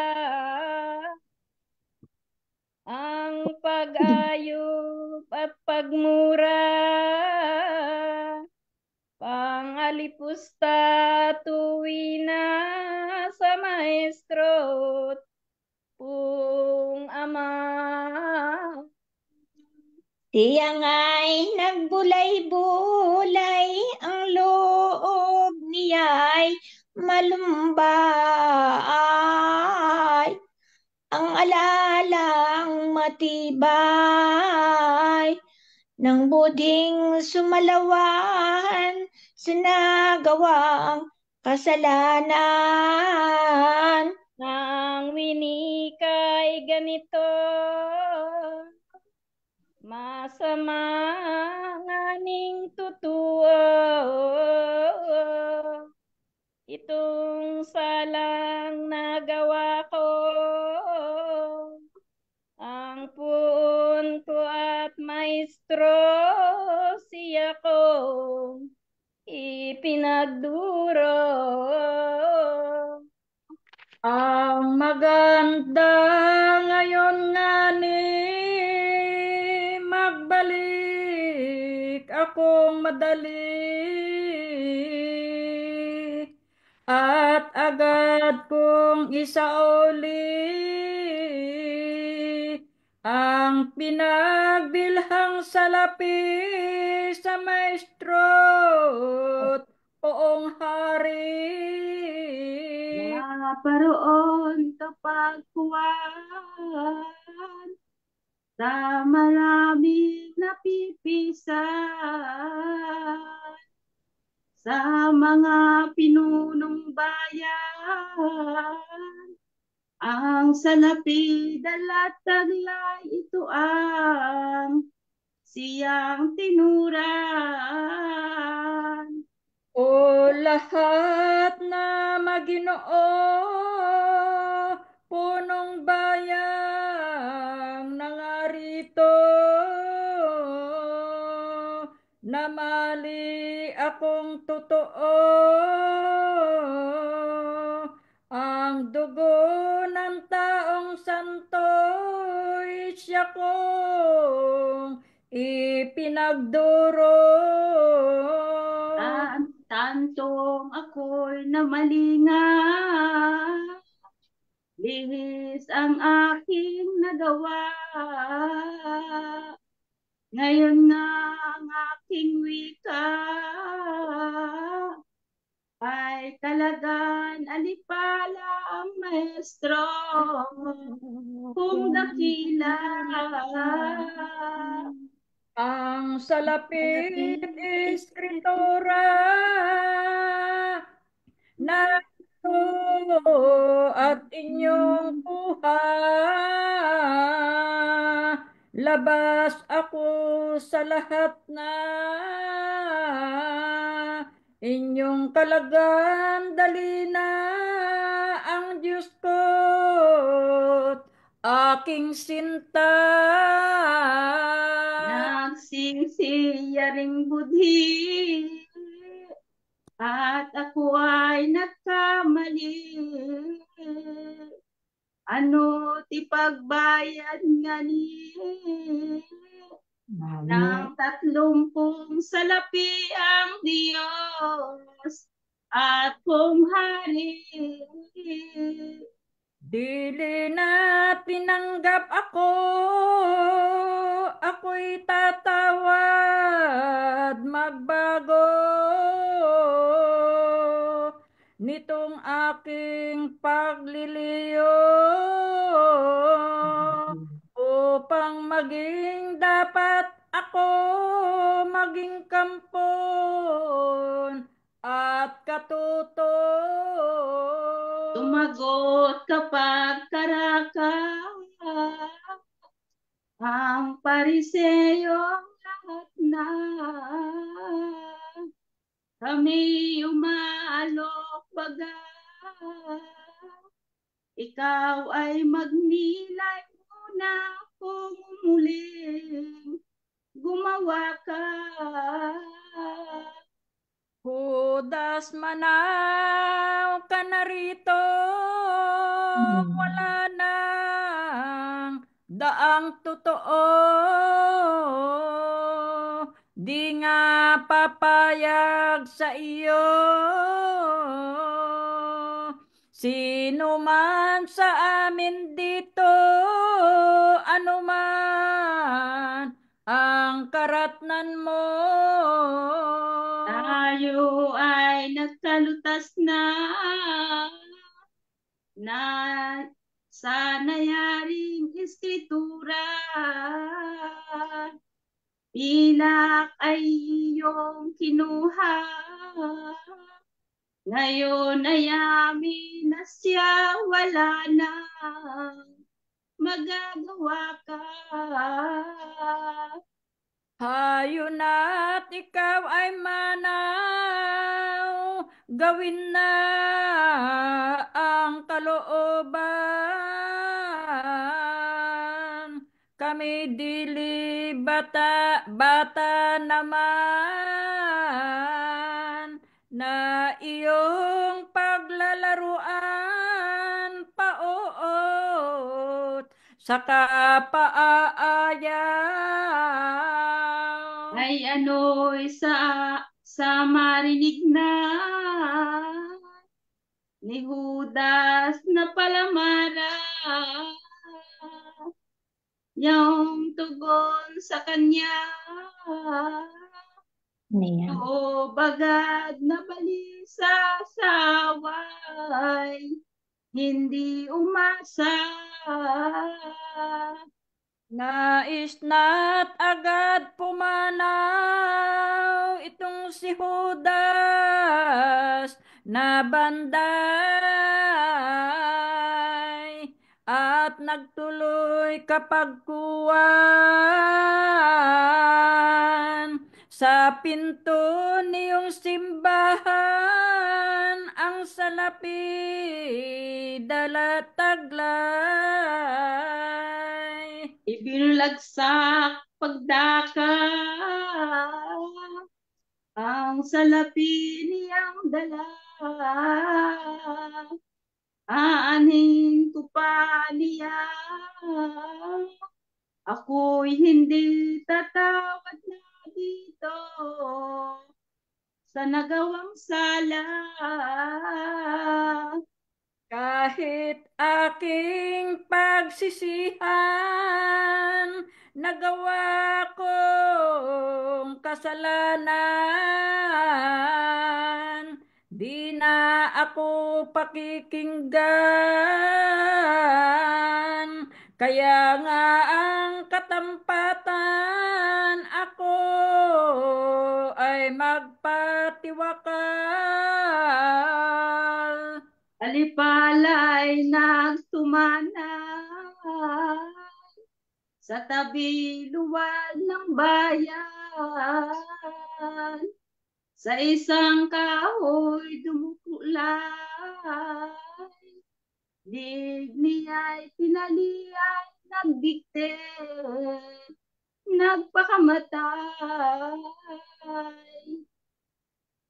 ang pag-ayup at pagmura, pangalipusta tuwi na sa maestro't pong ama. Siya nga'y nagbulay-bulay, ang loob niya'y malumbay, ang alalang matibay, ng buding sumalawan sa nagawang kasalanan. Nang winika'y ganito, masama nganing totoo, itong salang nagawa ko, ang puon ko at maestro siya ko ipinagduro. Ang maganda ngayon nga ni magbalik akong madali at agad kong isauli ang pinagbilhang salapi sa maestro't poong hari. Naparoon kapag kuwan sa maraming napipisan sa mga pinunong bayan. Ang salapi dala't taglay, ito ang siyang tinuran. O lahat na Maginoo, punong bayang nangarito, na mali akong totoo, ang dugo ng taong santo'y siya kong ipinagduro. Tantong ako'y namalinga, lihis ang aking nagawa. Ngayon nga ang aking wika ay talagang alipala ang maestro kung dakila. Ang salapit eskritora na at inyong kuha, labas ako sa lahat na inyong kalagan, dali na ang Diyos ko't aking sinta. Nagsisiya ring budhi at ako ay nagkamali. Ano ti pagbayad nga ni ng 30 salapi ang Diyos at kung hari. Dili na tinanggap ako, ako'y tatawad magbago nitong aking pagliliyo upang maging dapat ako maging kampon at katuto. Tumagot kapag karaka ang pariseyong lahat na kami umaalok baga. Ikaw ay magnilay muna kung muling gumawa ka. Judas, manaw ka narito, wala nang daang totoo. di nga papayag sa iyo. Sino man sa amin dito, anuman ang karatnan mo. Tayo ay nagkalutas na sa nayaring eskritura. Pilak ay iyong kinuha, ngayon ay amin na siya, wala na magagawa ka. Hayo na't ikaw ay manaw, gawin na ang kalooban. Kami dili bata naman na iyong paglalaruan, paoot saka paaayaw. Ay ano'y sa marinig na ni Judas na palamara, yung tugon sa kanya, Niya. o bagad na balisa sa away, hindi umasa. Nais na't agad pumanaw itong si Judas na banday at nagtuloy kapag kuwan sa pinto niyong simbahan ang salapi dala taglay. Ibinulagsak pagdaka ang salapi niyang dala. Aanhin ko pa niya, ako'y hindi tatawad na dito sa nagawang sala. Kahit aking pagsisihan, nagawa kong kasalanan, di na ako pakikinggan, kaya nga ang katampatan ako ay magpatiwakal. Alipalay nagtumana sa tabi luwal ng bayan, sa isang kahoy dumukulay, dig niya'y tinalian, nagdikte, nagpakamatay.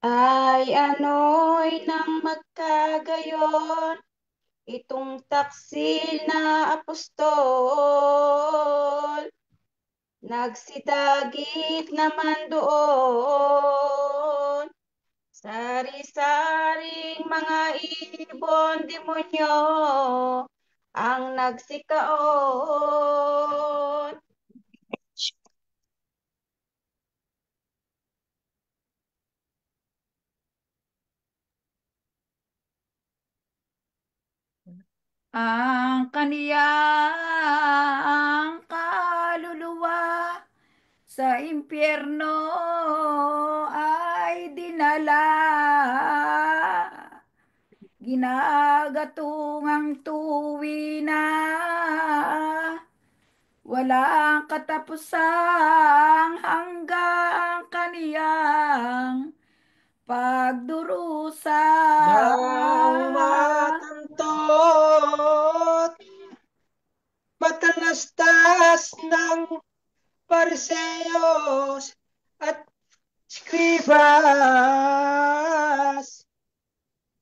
Ay ano'y nang magkagayon, itong taksil na apostol, nagsidagit naman doon, sari-saring mga ibon demonyo ang nagsikaon. Ang kaniyang kaluluwa sa impyerno ay dinala, ginagatungang tuwi na, walang katapusang hanggang kaniyang pagdurusa. Nang matantot, matalastas ng Pariseyos at Skribas,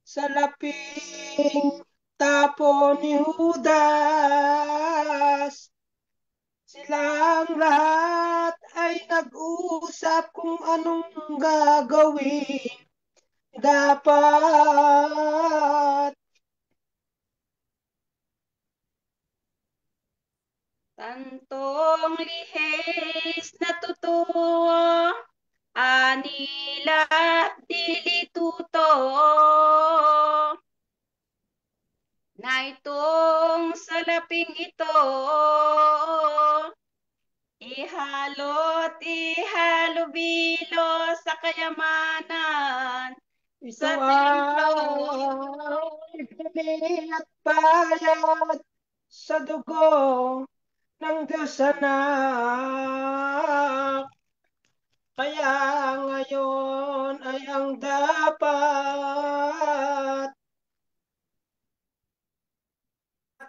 sa laping tapo ni Judas, silang lahat ay ay nag-usap kung anong gagawin dapat. Tantong lihis na totoo, anila dilituto, na itong salaping ito, ihalo't ihalubilo sa kayamanan Ito sa templo. ay bili at bayad sa dugo ng Diyos Anak. Kaya ngayon ay ang dapat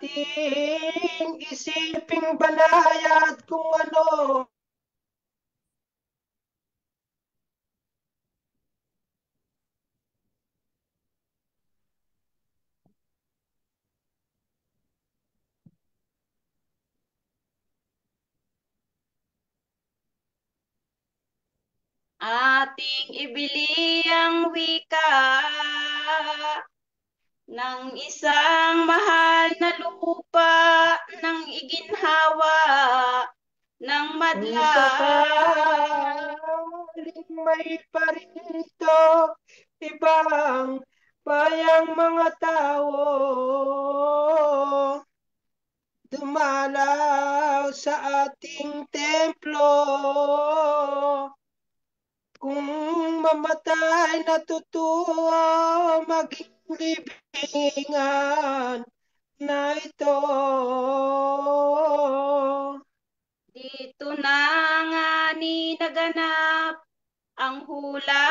ating isiping banayad kung ano Ating ibili ang wika ng isang mahal na lupa ng iginhawa ng madla. sakaling may parito ibang bayang mga tao dumalaw sa ating templo. Kung mamatay na totoo, maging libingan na ito. Dito na nga ni naganap ang hula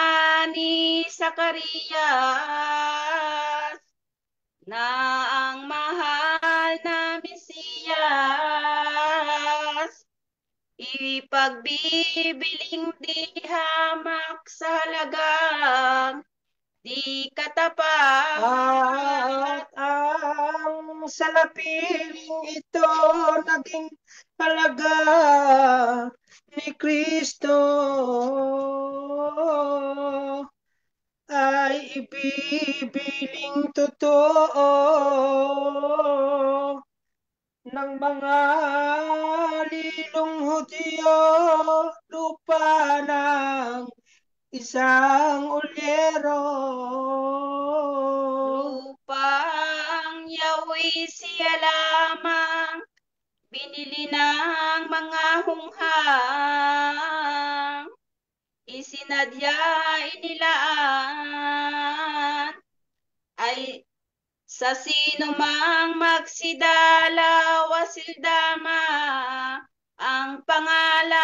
ni Zacarias na ang mahal na Mesiyas ipagbibiling di hamak sa halagang di katapat. At ang salapiling ito naging halaga ni Kristo ay ibibiling totoo ng mga lilong Hudyo, lupa ng isang ulyero. Lupang yawi siya lamang, binili ng mga hunghang, isinadya inilaan, ay sa sino mang magsidalaw wasildama ang pangalan.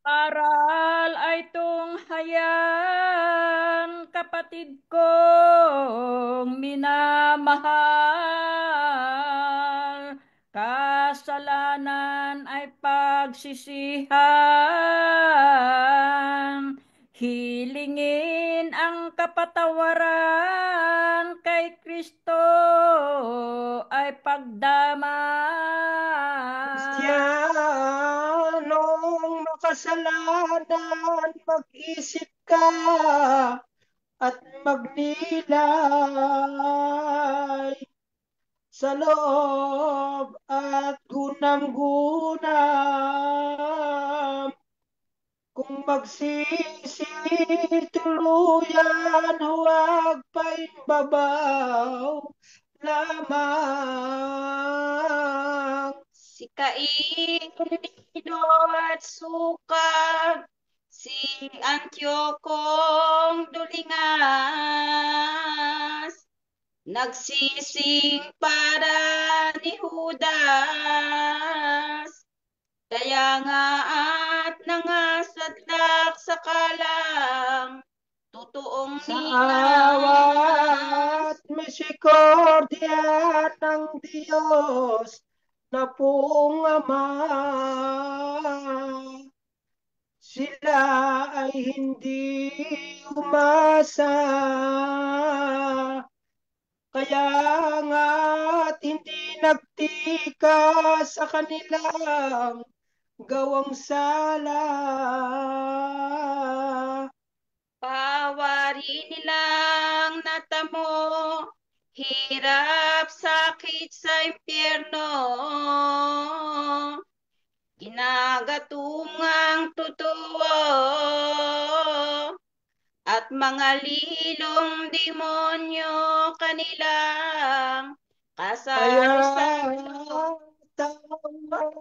Aral ay tunghayan, kapatid kong minamahal. Kasalanan ay pagsisihan. Hilingin ang kapatawaran kay Kristo ay pagdamay. Kristyanong makasalanan, mag-isip ka at magnilay sa loob at gunam-gunam. Kung magsisi tuluyan, huwag paimbabaw lamang. Si Cain, Lido at Sukag, si Antiokong Dulingas, nagsising para ni Judas. Kaya nga at nangasadlak sa kalang, totoong Sa ninang awat misericordya ng Diyos na pong Ama, sila ay hindi umasa. Kaya nga't hindi nagtika sa kanilang gawang sala. Pawari nilang natamo, hirap sakit sa impyerno. Ginagatungang totoo at mga lilong demonyo kanilang kasalusan. Tamang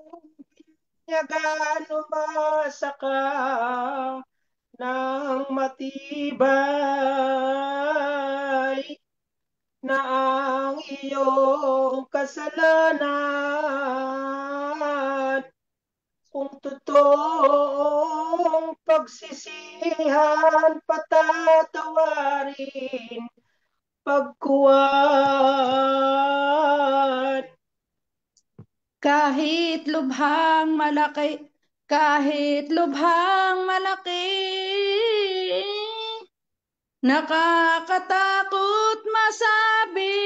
pinyagan umasa ka ng matibay na ang iyong kasalanan kung totoong pagsisihan patatawarin pagkuwan. Kahit lubhang malaki, nakakatakot masabi,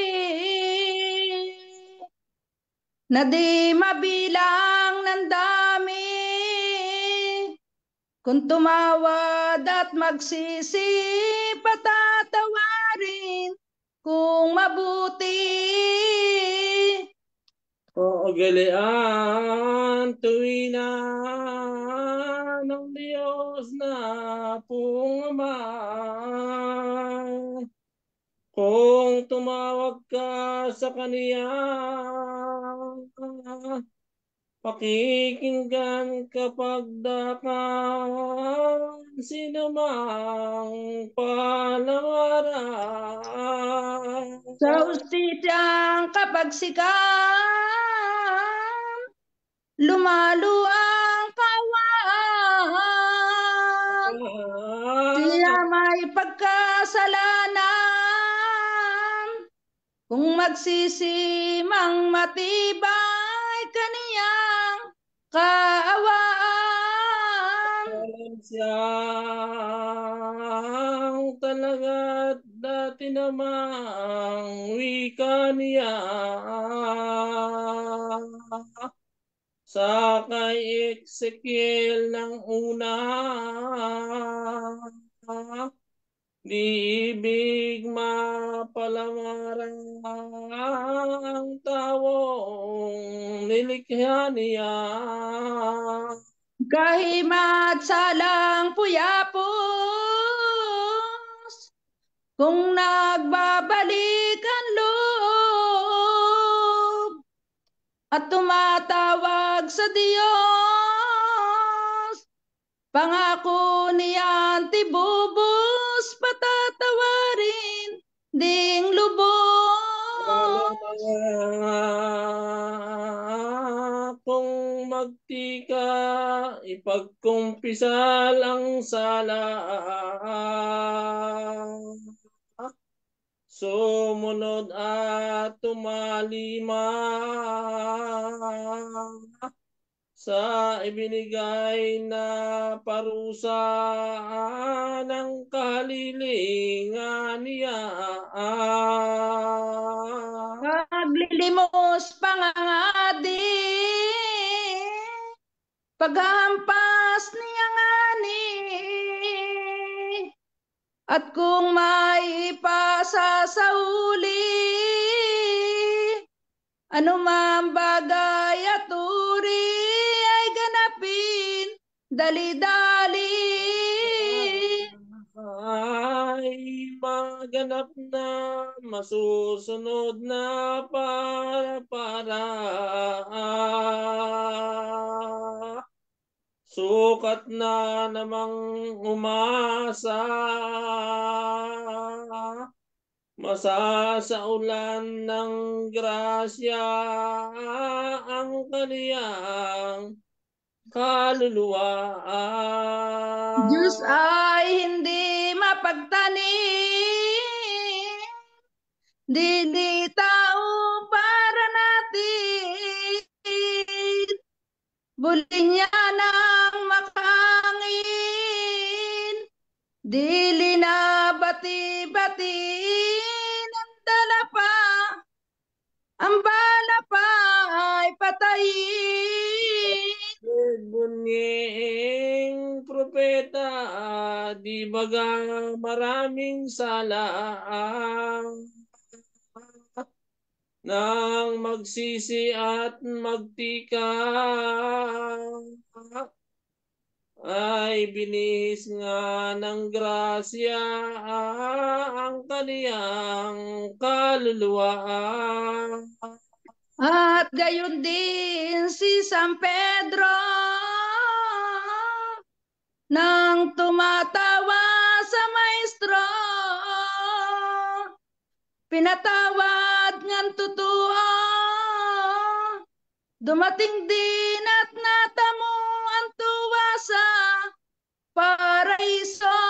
na di mabilang ng dami. Kung tumawad at magsisi, patatawarin kung mabuti. Kaugalian tuwina ng Diyos na pong Ama. Kung tumawag ka sa Kaniya, pakikinggan kapag dakan sino mang palamaran. Sa ustisyang kapagsikan, lumalo ang kawan. Siya may pagkasalanan, kung magsisimang matibay kaniyang kaawaan. Alam siyang talaga dati namang wika niya sa kay Ezekiel ng una. Di ibig mapalamaran ang taong nilikha niya. Kahimat salang puyapos, kung nagbabalik ang loob at tumatawag sa Diyos, pangako niyan tibubos, patatawarin ding lubos. Kung magtika, ipagkumpisal ang sala. Sumunod at tumalima sa ibinigay na parusa ng kahalilingan niya. Paglilimos pangangadi, paghampas niya ngani, at kung may ipasa sa uli, anumang bagay at uri ay ganapin dali-dali. Ay maganap na masusunod na para sukat na namang umasa, masasaulan ng grasya ang kaniyang kaluluwa. Diyos ay hindi mapagtanim, di tao para natin, buling niya ng makangin, dili na bati-batiin ang dala pa, ang bala pa ay patayin. di baga maraming sala nang magsisi at magtika ay binihis nga ng grasya ang kaniyang kaluluwa. At gayon din si San Pedro nang tumatawa sa maestro, pinatawad ngan totoo, dumating din at natamo ang tuwa sa paraiso.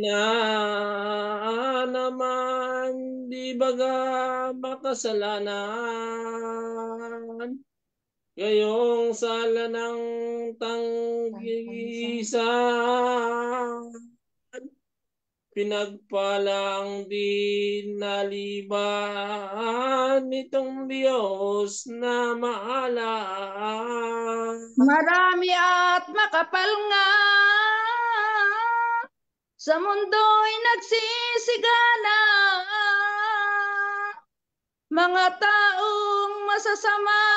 Na naman di baga makasalanan gayong sala ng tanggisan pinagpalang di naliban nitong Diyos na maalam. Marami at makapal nga sa mundo'y nagsisigala, mga taong masasama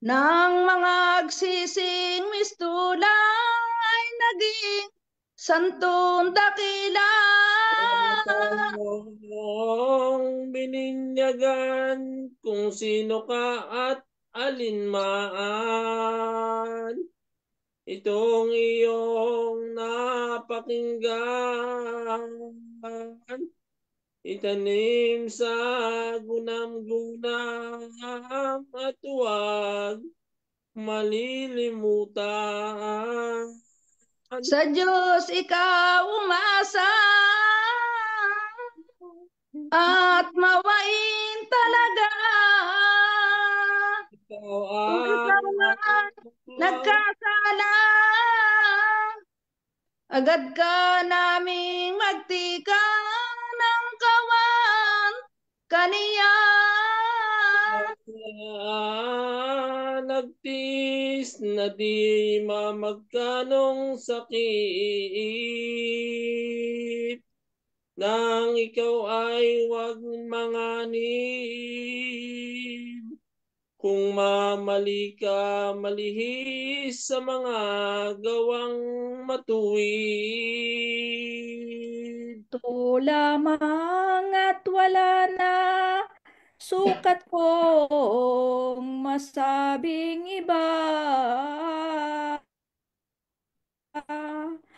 ng mga agsising mistula ay naging santong dakila. Ang bininyagan kung sino ka at alinmaan. Itong iyong napakinggan, itanim sa gunam-gunam at huwag malilimutan. Sa Diyos ikaw umasa at mawain talaga. Kung ikaw man nagkasala, agad ka naming magtika ng kawan kaniya. Nagtis na di mamagkanong sakit nang ikaw ay wag manganib. Kung mamali ka malihis sa mga gawang matuwid. Ito lamang at wala na sukat kong masabing iba.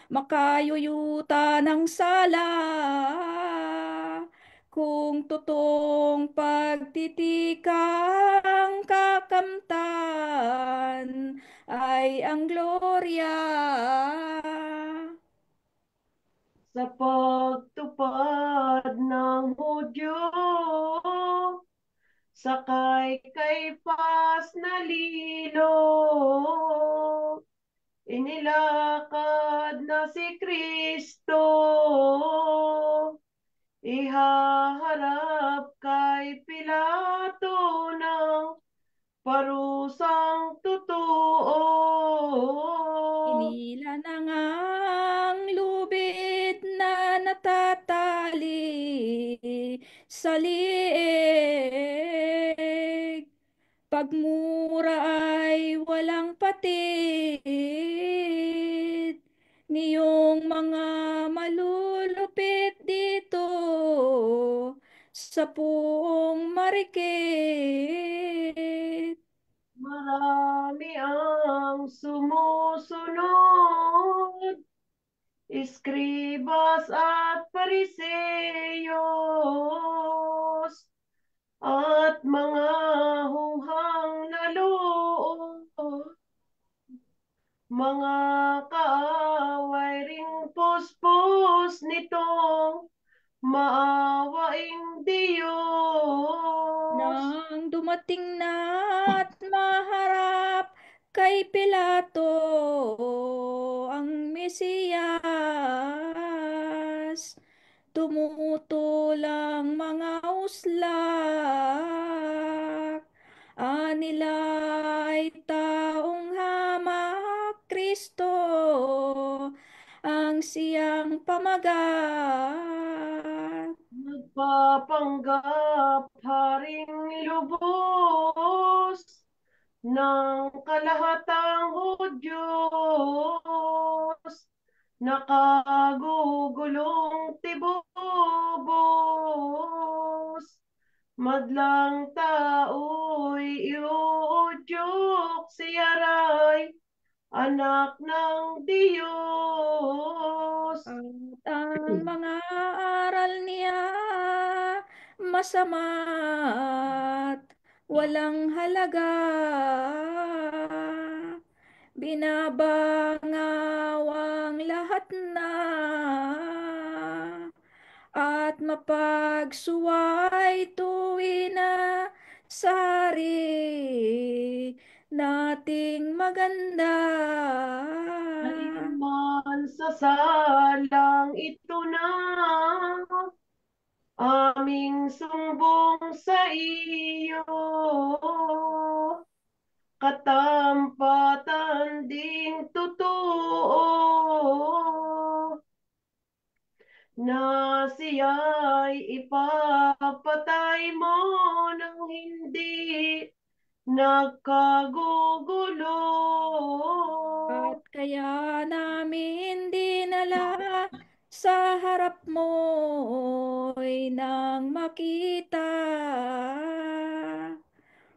Makayuyuta ng sala kung totoong pagtitikang kakamtan ay ang gloria. Sa pagtupad ng Hudyo, sakay kay Pas na lilo, inilakad na si Kristo, ihaharap kay Pilato ng parusang totoo. Inila na ngang lubid na natatali sa liig. Pagmura ay walang patid, niyong mga malulupit dito sa puong marikit. Marami ang sumusunod, iskribas at pariseyos, at mga hunghang na loob, mga kaaway ring puspos nitong maawaing Diyos. Nang dumating na at maharap kay Pilato ang Mesiyas, tumutulang mga uslak, anila ay taong hamak Kristo, pamagat. Nagpapanggap Haring lubos ng kalahatang Hudyos, nakagugulong tibubos, madlang tao'y iuudyok, siyaray anak ng Diyos. At ang mga aral niya masama't walang halaga. Binabangawang lahat na at mapagsuway tuwi na sari nating maganda. Alinman sa salang ito na aming sumbong sa iyo, katampatan ding totoo, na siya'y ipapatay mo nang hindi nagkagugulo. At kaya namin dinala sa harap mo'y nang makita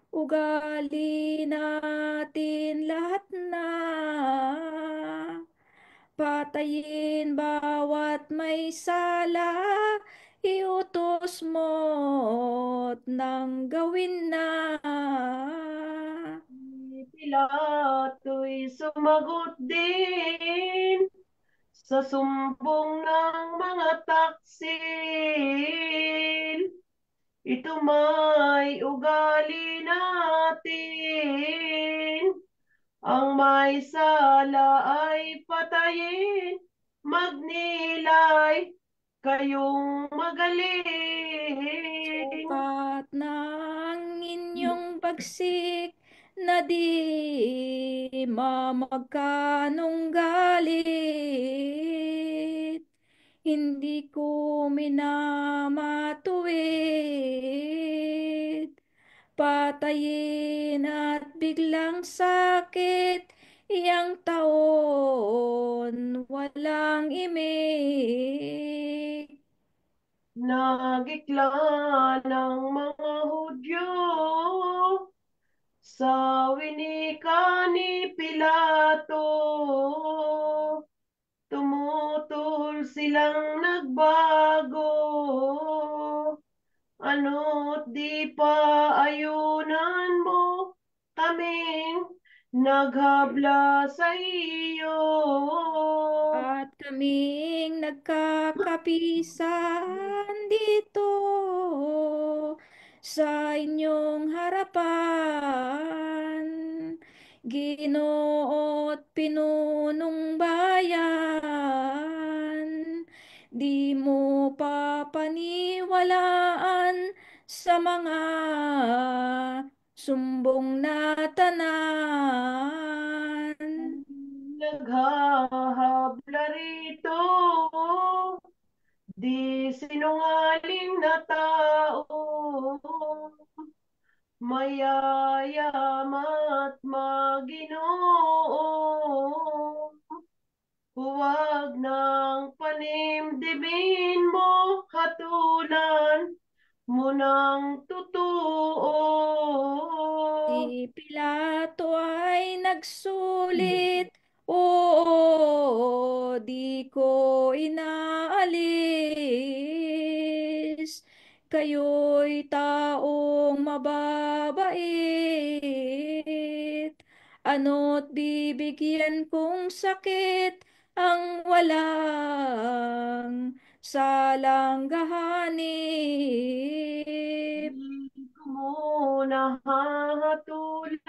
ugali natin lahat na patayin bawat may sala, iutos mo't nang gawin na. Pilato'y sumagot din sa sumbong ng mga taksil. Ito may ugali natin, ang may sala ay patayin, magnilay kayong magaling. Sukat ng inyong bagsik na di mamagkanong galit, hindi ko minamatuwid. Patayin at biglang sakit, iyang taon walang imik. Nagikla ng mga Hudyo sa winika ni Pilato, tumutol silang nagbago, ano't di pa ayunan mo kaming naghabla sa iyo. At kaming nagkakapisan dito sa inyong harapan, Ginoo't pinunong bayan, di mo papaniwalaan sa mga sumbong na tanan. Naghahabla rito, di sinungaling na tao, mayayama't Maginoo. Huwag nang panimdimin mo, hatulan mo ng totoo. Si Pilato ay nagsulit, oo, di ko inaalis. Kayo'y taong mababait, ano't bibigyan kong sakit ang walang salang gahanip. Muna hahatulan,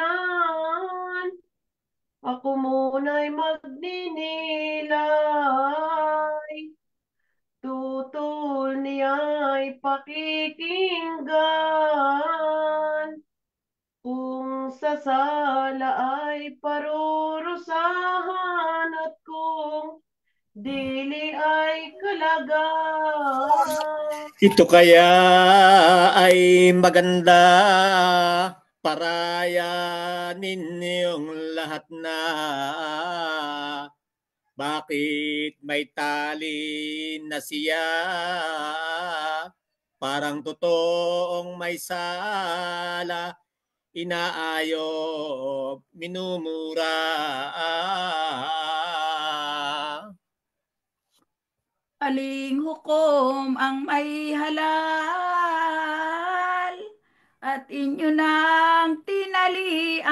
ako muna'y magninilay, tutol niya'y pakikinggan, kung sa sala ay parurusahan, at kung dili ay kalaga. Ito kaya ay maganda paraya ninyong lahat na. Bakit may tali na siya? Parang totoong may sala, inaayob, minumura. Aling hukom ang may halal at inyo nang tinalian.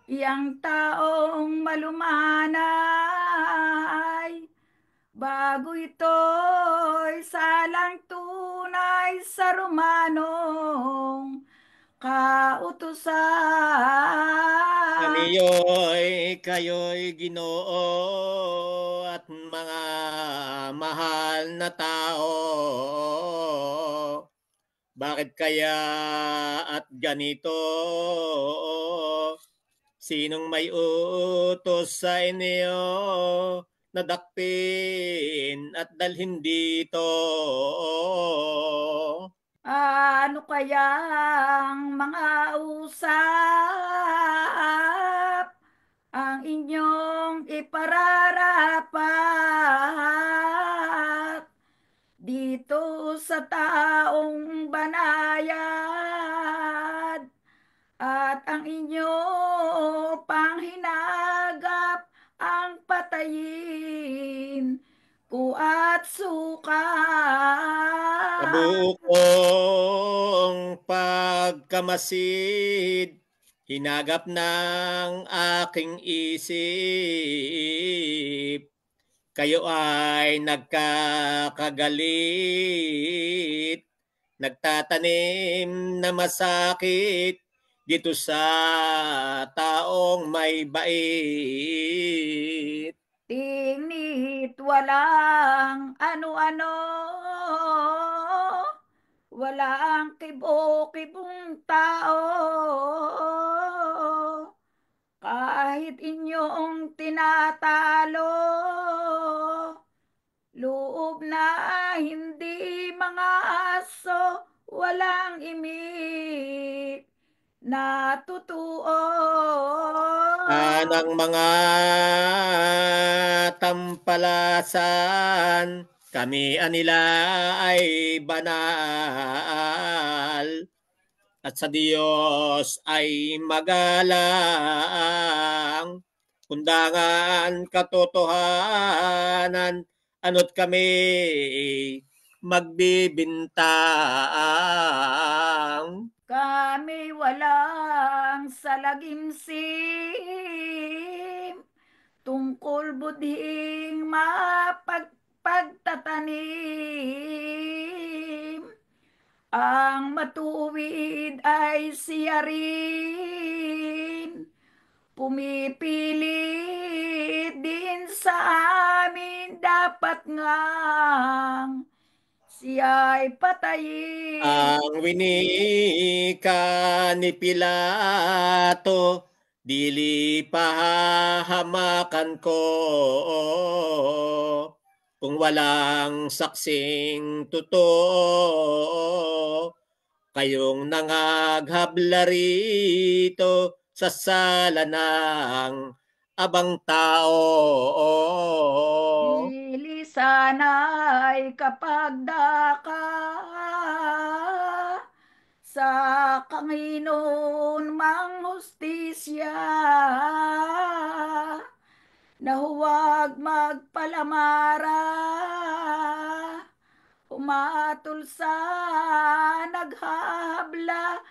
Iyang taong malumanay, bago ito'y salang tunay sa Romanong kautusan. Kayo'y Ginoo at mga mahal na tao. Bakit kaya at ganito? Sinong may utos sa inyo na dakpin at dalhin dito? Ano kayang mga usap ang inyong ipararapat dito sa taong banayad at ang inyo panghinagap ang patayin ko at sukat. Kabuong pagkamasid, hinagap ng aking isip. Kayo ay nagkakagalit, nagtatanim na masakit dito sa taong may bait. Tingit walang ano-ano, walang kibo-kibong tao. Kahit inyong tinatalo, loob na hindi mga aso, walang imik na totoo. Ng mga tampalasan, kami anila ay banal at sa Diyos ay magalang. Kundangan katotohanan, ano't kami magbibintang. Kami walang salagimsim tungkol budhing mapagtatanim. Ang matuwid ay siya rin, pumipilit din sa amin, dapat ngang siya'y patayin. Ang winika ni Pilato, dili pahamakan ko kung walang saksing totoo. Kayong nangaghabla rito sa sala ng abang tao. Dili sana'y kapag daka sa Panginoon mang hustisya, na huwag magpalamara, humatol sa naghabla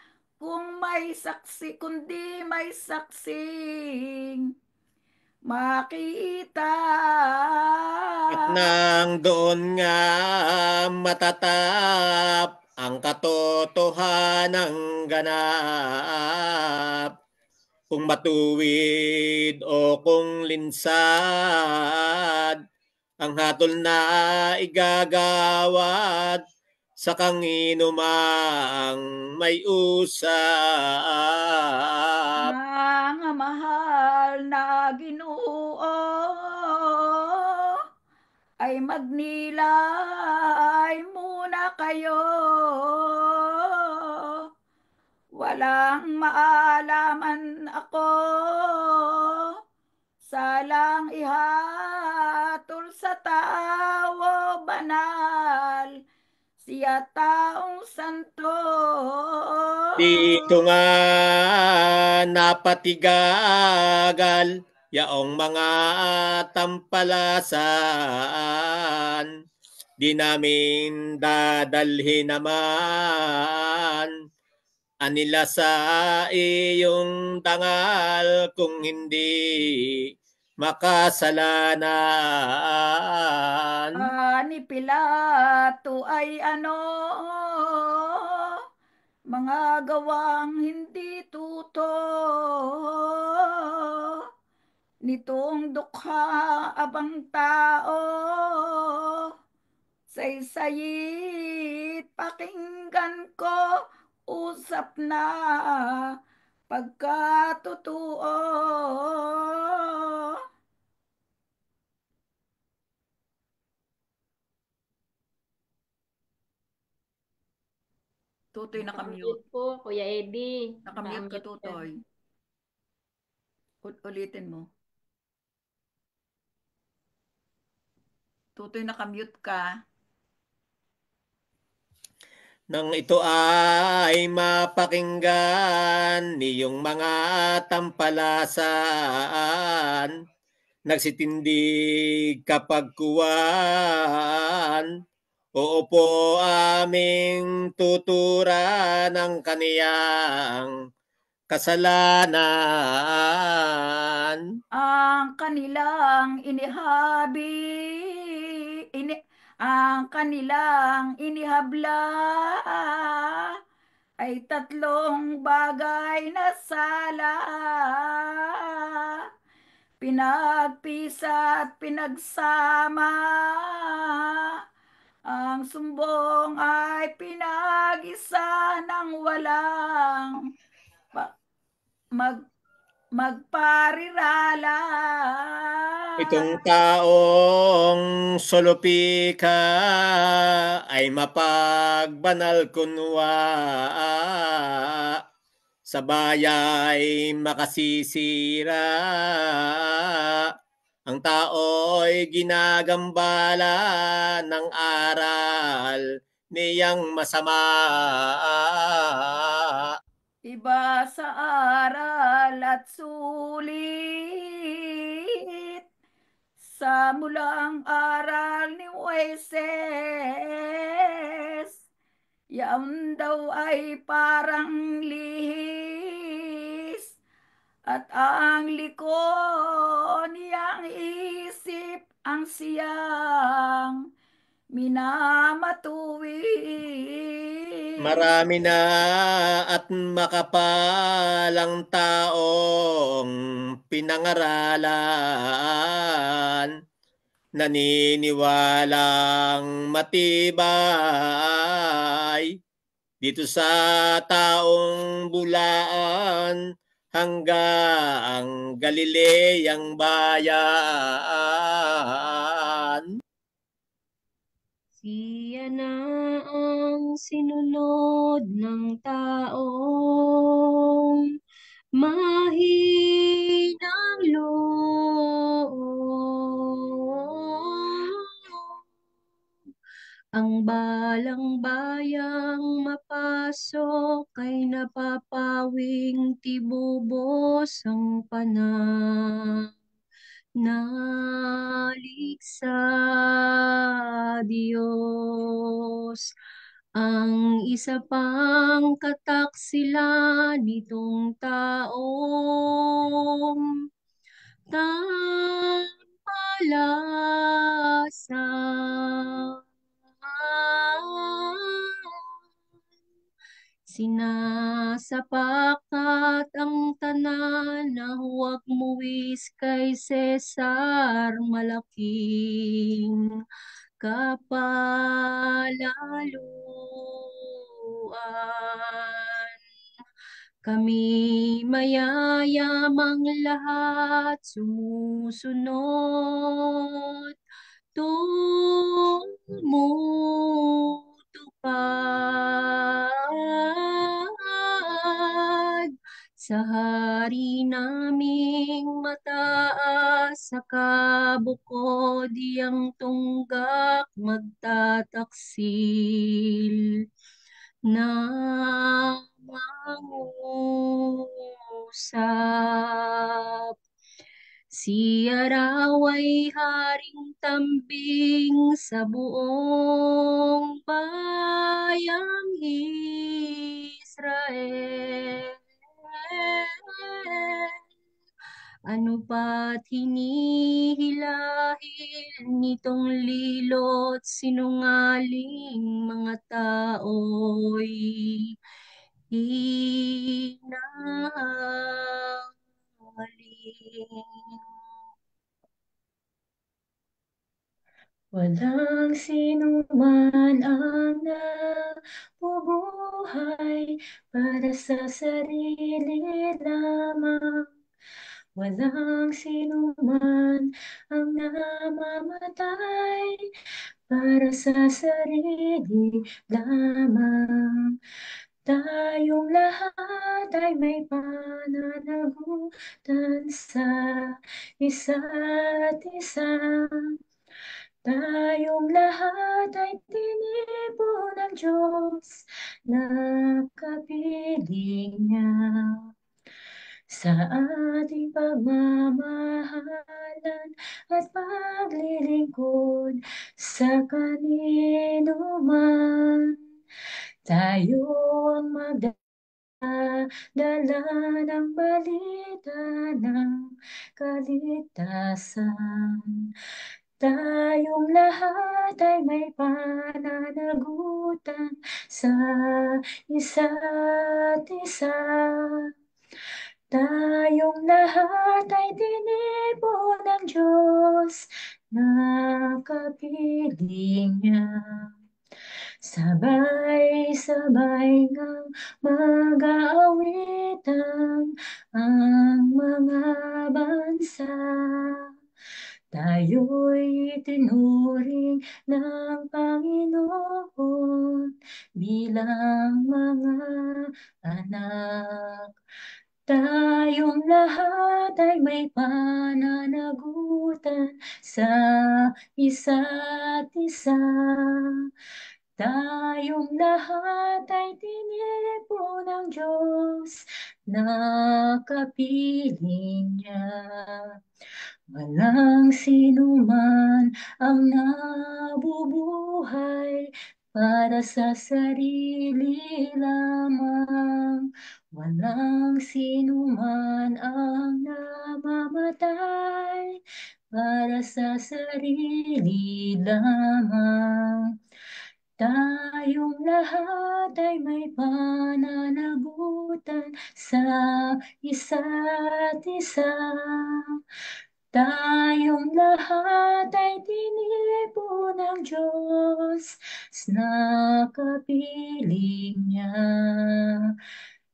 kundi may saksing makita. At nang doon nga matatap ang katotohanang ganap, kung matuwid o kung linsad, ang hatol na igagawad sa kanginumang may usap. Mga mahal na Ginoo, ay magnilay muna kayo. Walang maalaman ako, salang ihatol sa tao banal, siya taong santo. Dito nga napatigagal yaong mga tampalasan, di namin dadalhin naman anila sa iyong dangal kung hindi makasalanan. Ni Pilato ay mga gawang hindi totoo, nitong dukha abang tao, saysayit pakinggan ko, usap na pagkatotoo. Tutoy nakamute po, Kuya Eddie. Nakamute ka, Tutoy. Ulitin mo. Tutoy, nakamute ka. Nang ito ay mapakinggan niyong mga tampalasan, nagsitindig kapag kuwan, oo po aming tuturan ng kaniyang kasalanan. Ang kanilang inihabla ay tatlong bagay na sala, pinagpisa at pinagsama. Ang sumbong ay pinag-isa ng walang magparirala. Itong taong solopika ay mapagbanal kunwa, sa bayay makasisira. Ang tao'y ginagambala ng aral niyang masama. Iba sa aral at sulit, sa mulang aral ni Moises, yaon daw ay parang lihis, at ang liko niyang isip ang siyang minamatuwid. Marami na at makapalang taong pinangaralan, naniniwalang matibay dito sa taong bulaan hanggang Galileang bayan. Siya na ang sinunod ng taong mahinang loob. Ang balang bayang mapasok ay napapawing tibubos ang nalig sa Diyos. Ang isa pang kataksilan nitong taong tampalasan, sinasapakat ang tanan na huwag muwis kay Cesar malaking kapalaluan. Kami mayayamang lahat sumusunod tumutupad sa hari naming mataas sa kabukod iyang tunggak magtataksil na mangusap. Siya raw ay haring tambing sa buong bayang Israel. Ano pa't hinihilahil nitong lilot sinungaling mga tao'y hinahaling. Walang sino man ang nabubuhay para sa sarili lamang. Walang sino man ang namamatay para sa sarili lamang. Tayong lahat ay may pananagutan sa isa't isa. Tayong lahat ay tinipon ng Diyos na kapiling niya. Sa ating pagmamahalan at paglilingkod sa kanino man, tayo ang magdadala ng balita ng kaligtasan. Tayong lahat ay may pananagutan sa isa't isa. Tayong lahat ay tinipon ng Diyos na kapiling niya. Sabay-sabay ngang mag-aawitan ang mga bansa. Tayo'y itinuring ng Panginoon bilang mga anak. Tayong lahat ay may pananagutan sa isa't isa. Tayong lahat ay tinipon ng Diyos na kapiling niya. Walang sino man ang nabubuhay para sa sarili lamang. Walang sino man ang namamatay para sa sarili lamang. Tayong lahat ay may pananagutan sa isa't isa. Tayong lahat ay tinipon ng Diyos na kapiling niya.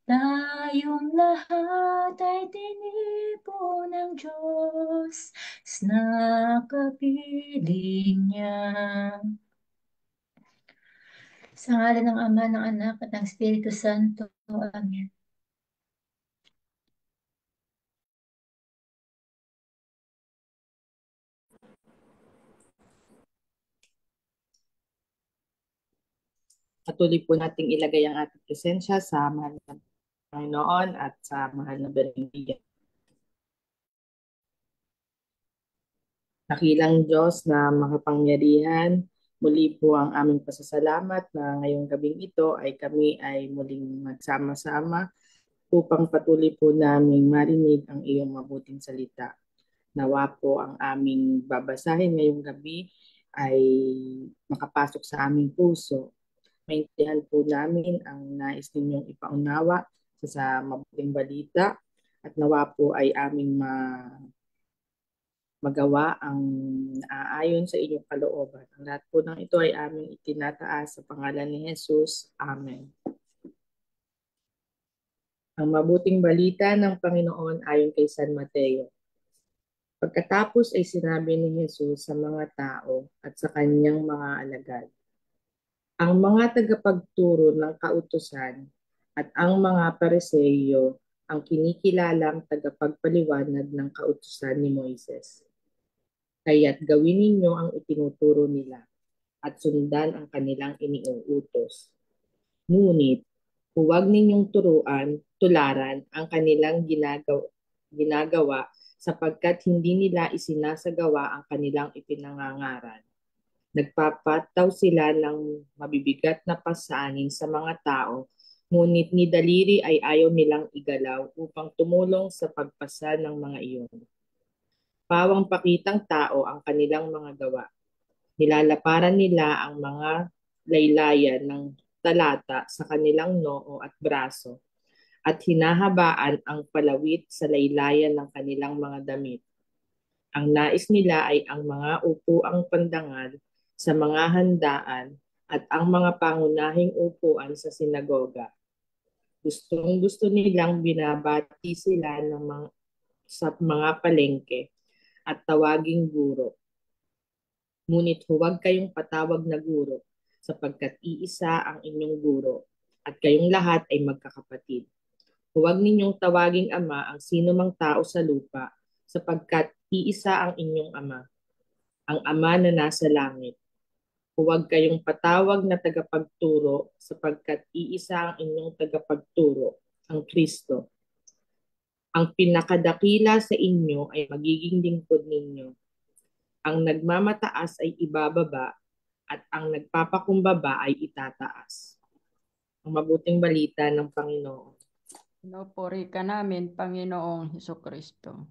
Tayong lahat ay tinipon ng Diyos na kapiling niya. Sa ngalan ng Ama, ng Anak, at ng Espiritu Santo. Amen. Patuloy po nating ilagay ang ating presensya sa mahal na Panginoon at sa mahal na Berendia. Dakilang Diyos na makapangyarihan, muli po ang aming pasasalamat na ngayong gabing ito ay kami ay muling magsama-sama upang patuloy po namin marinig ang iyong mabuting salita. Nawa po ang aming babasahin ngayong gabi ay makapasok sa aming puso. Maintindihan po namin ang nais ninyong ipaunawa sa mabuting balita at nawa po ay aming magawa ang naaayon sa inyong kalooban. Ang lahat po ng ito ay aming itinataas sa pangalan ni Jesus. Amen. Ang mabuting balita ng Panginoon ayon kay San Mateo. Pagkatapos ay sinabi ni Jesus sa mga tao at sa kanyang mga alagad, ang mga tagapagturo ng kautusan at ang mga Pariseo ang kinikilalang tagapagpaliwanag ng kautusan ni Moises. Kaya't gawin ninyo ang itinuturo nila at sundan ang kanilang iniuutos. Ngunit, huwag ninyong tularan ang kanilang ginagawa sapagkat hindi nila isinasagawa ang kanilang ipinangangaral. Nagpapataw sila ng mabibigat na pasanin sa mga tao, ngunit ni daliri ay ayaw nilang igalaw upang tumulong sa pagpasa ng mga iyon. Pawang pakitang tao ang kanilang mga gawa. Nilalaparan nila ang mga laylayan ng talata sa kanilang noo at braso at hinahabaan ang palawit sa laylayan ng kanilang mga damit. Ang nais nila ay ang mga upuang pandangal sa mga handaan at ang mga pangunahing upuan sa sinagoga. Gustong-gusto nilang binabati sila sa mga palengke at tawaging guro. Ngunit huwag kayong patawag na guro, sapagkat iisa ang inyong guro, at kayong lahat ay magkakapatid. Huwag ninyong tawaging ama ang sino mang tao sa lupa, sapagkat iisa ang inyong ama, ang ama na nasa langit. Huwag kayong patawag na tagapagturo, sapagkat iisa ang inyong tagapagturo, ang Kristo. Ang pinakadakila sa inyo ay magiging lingkod ninyo. Ang nagmamataas ay ibababa at ang nagpapakumbaba ay itataas. Ang mabuting balita ng Panginoon. Pinupuri ka namin, Panginoong Hesukristo.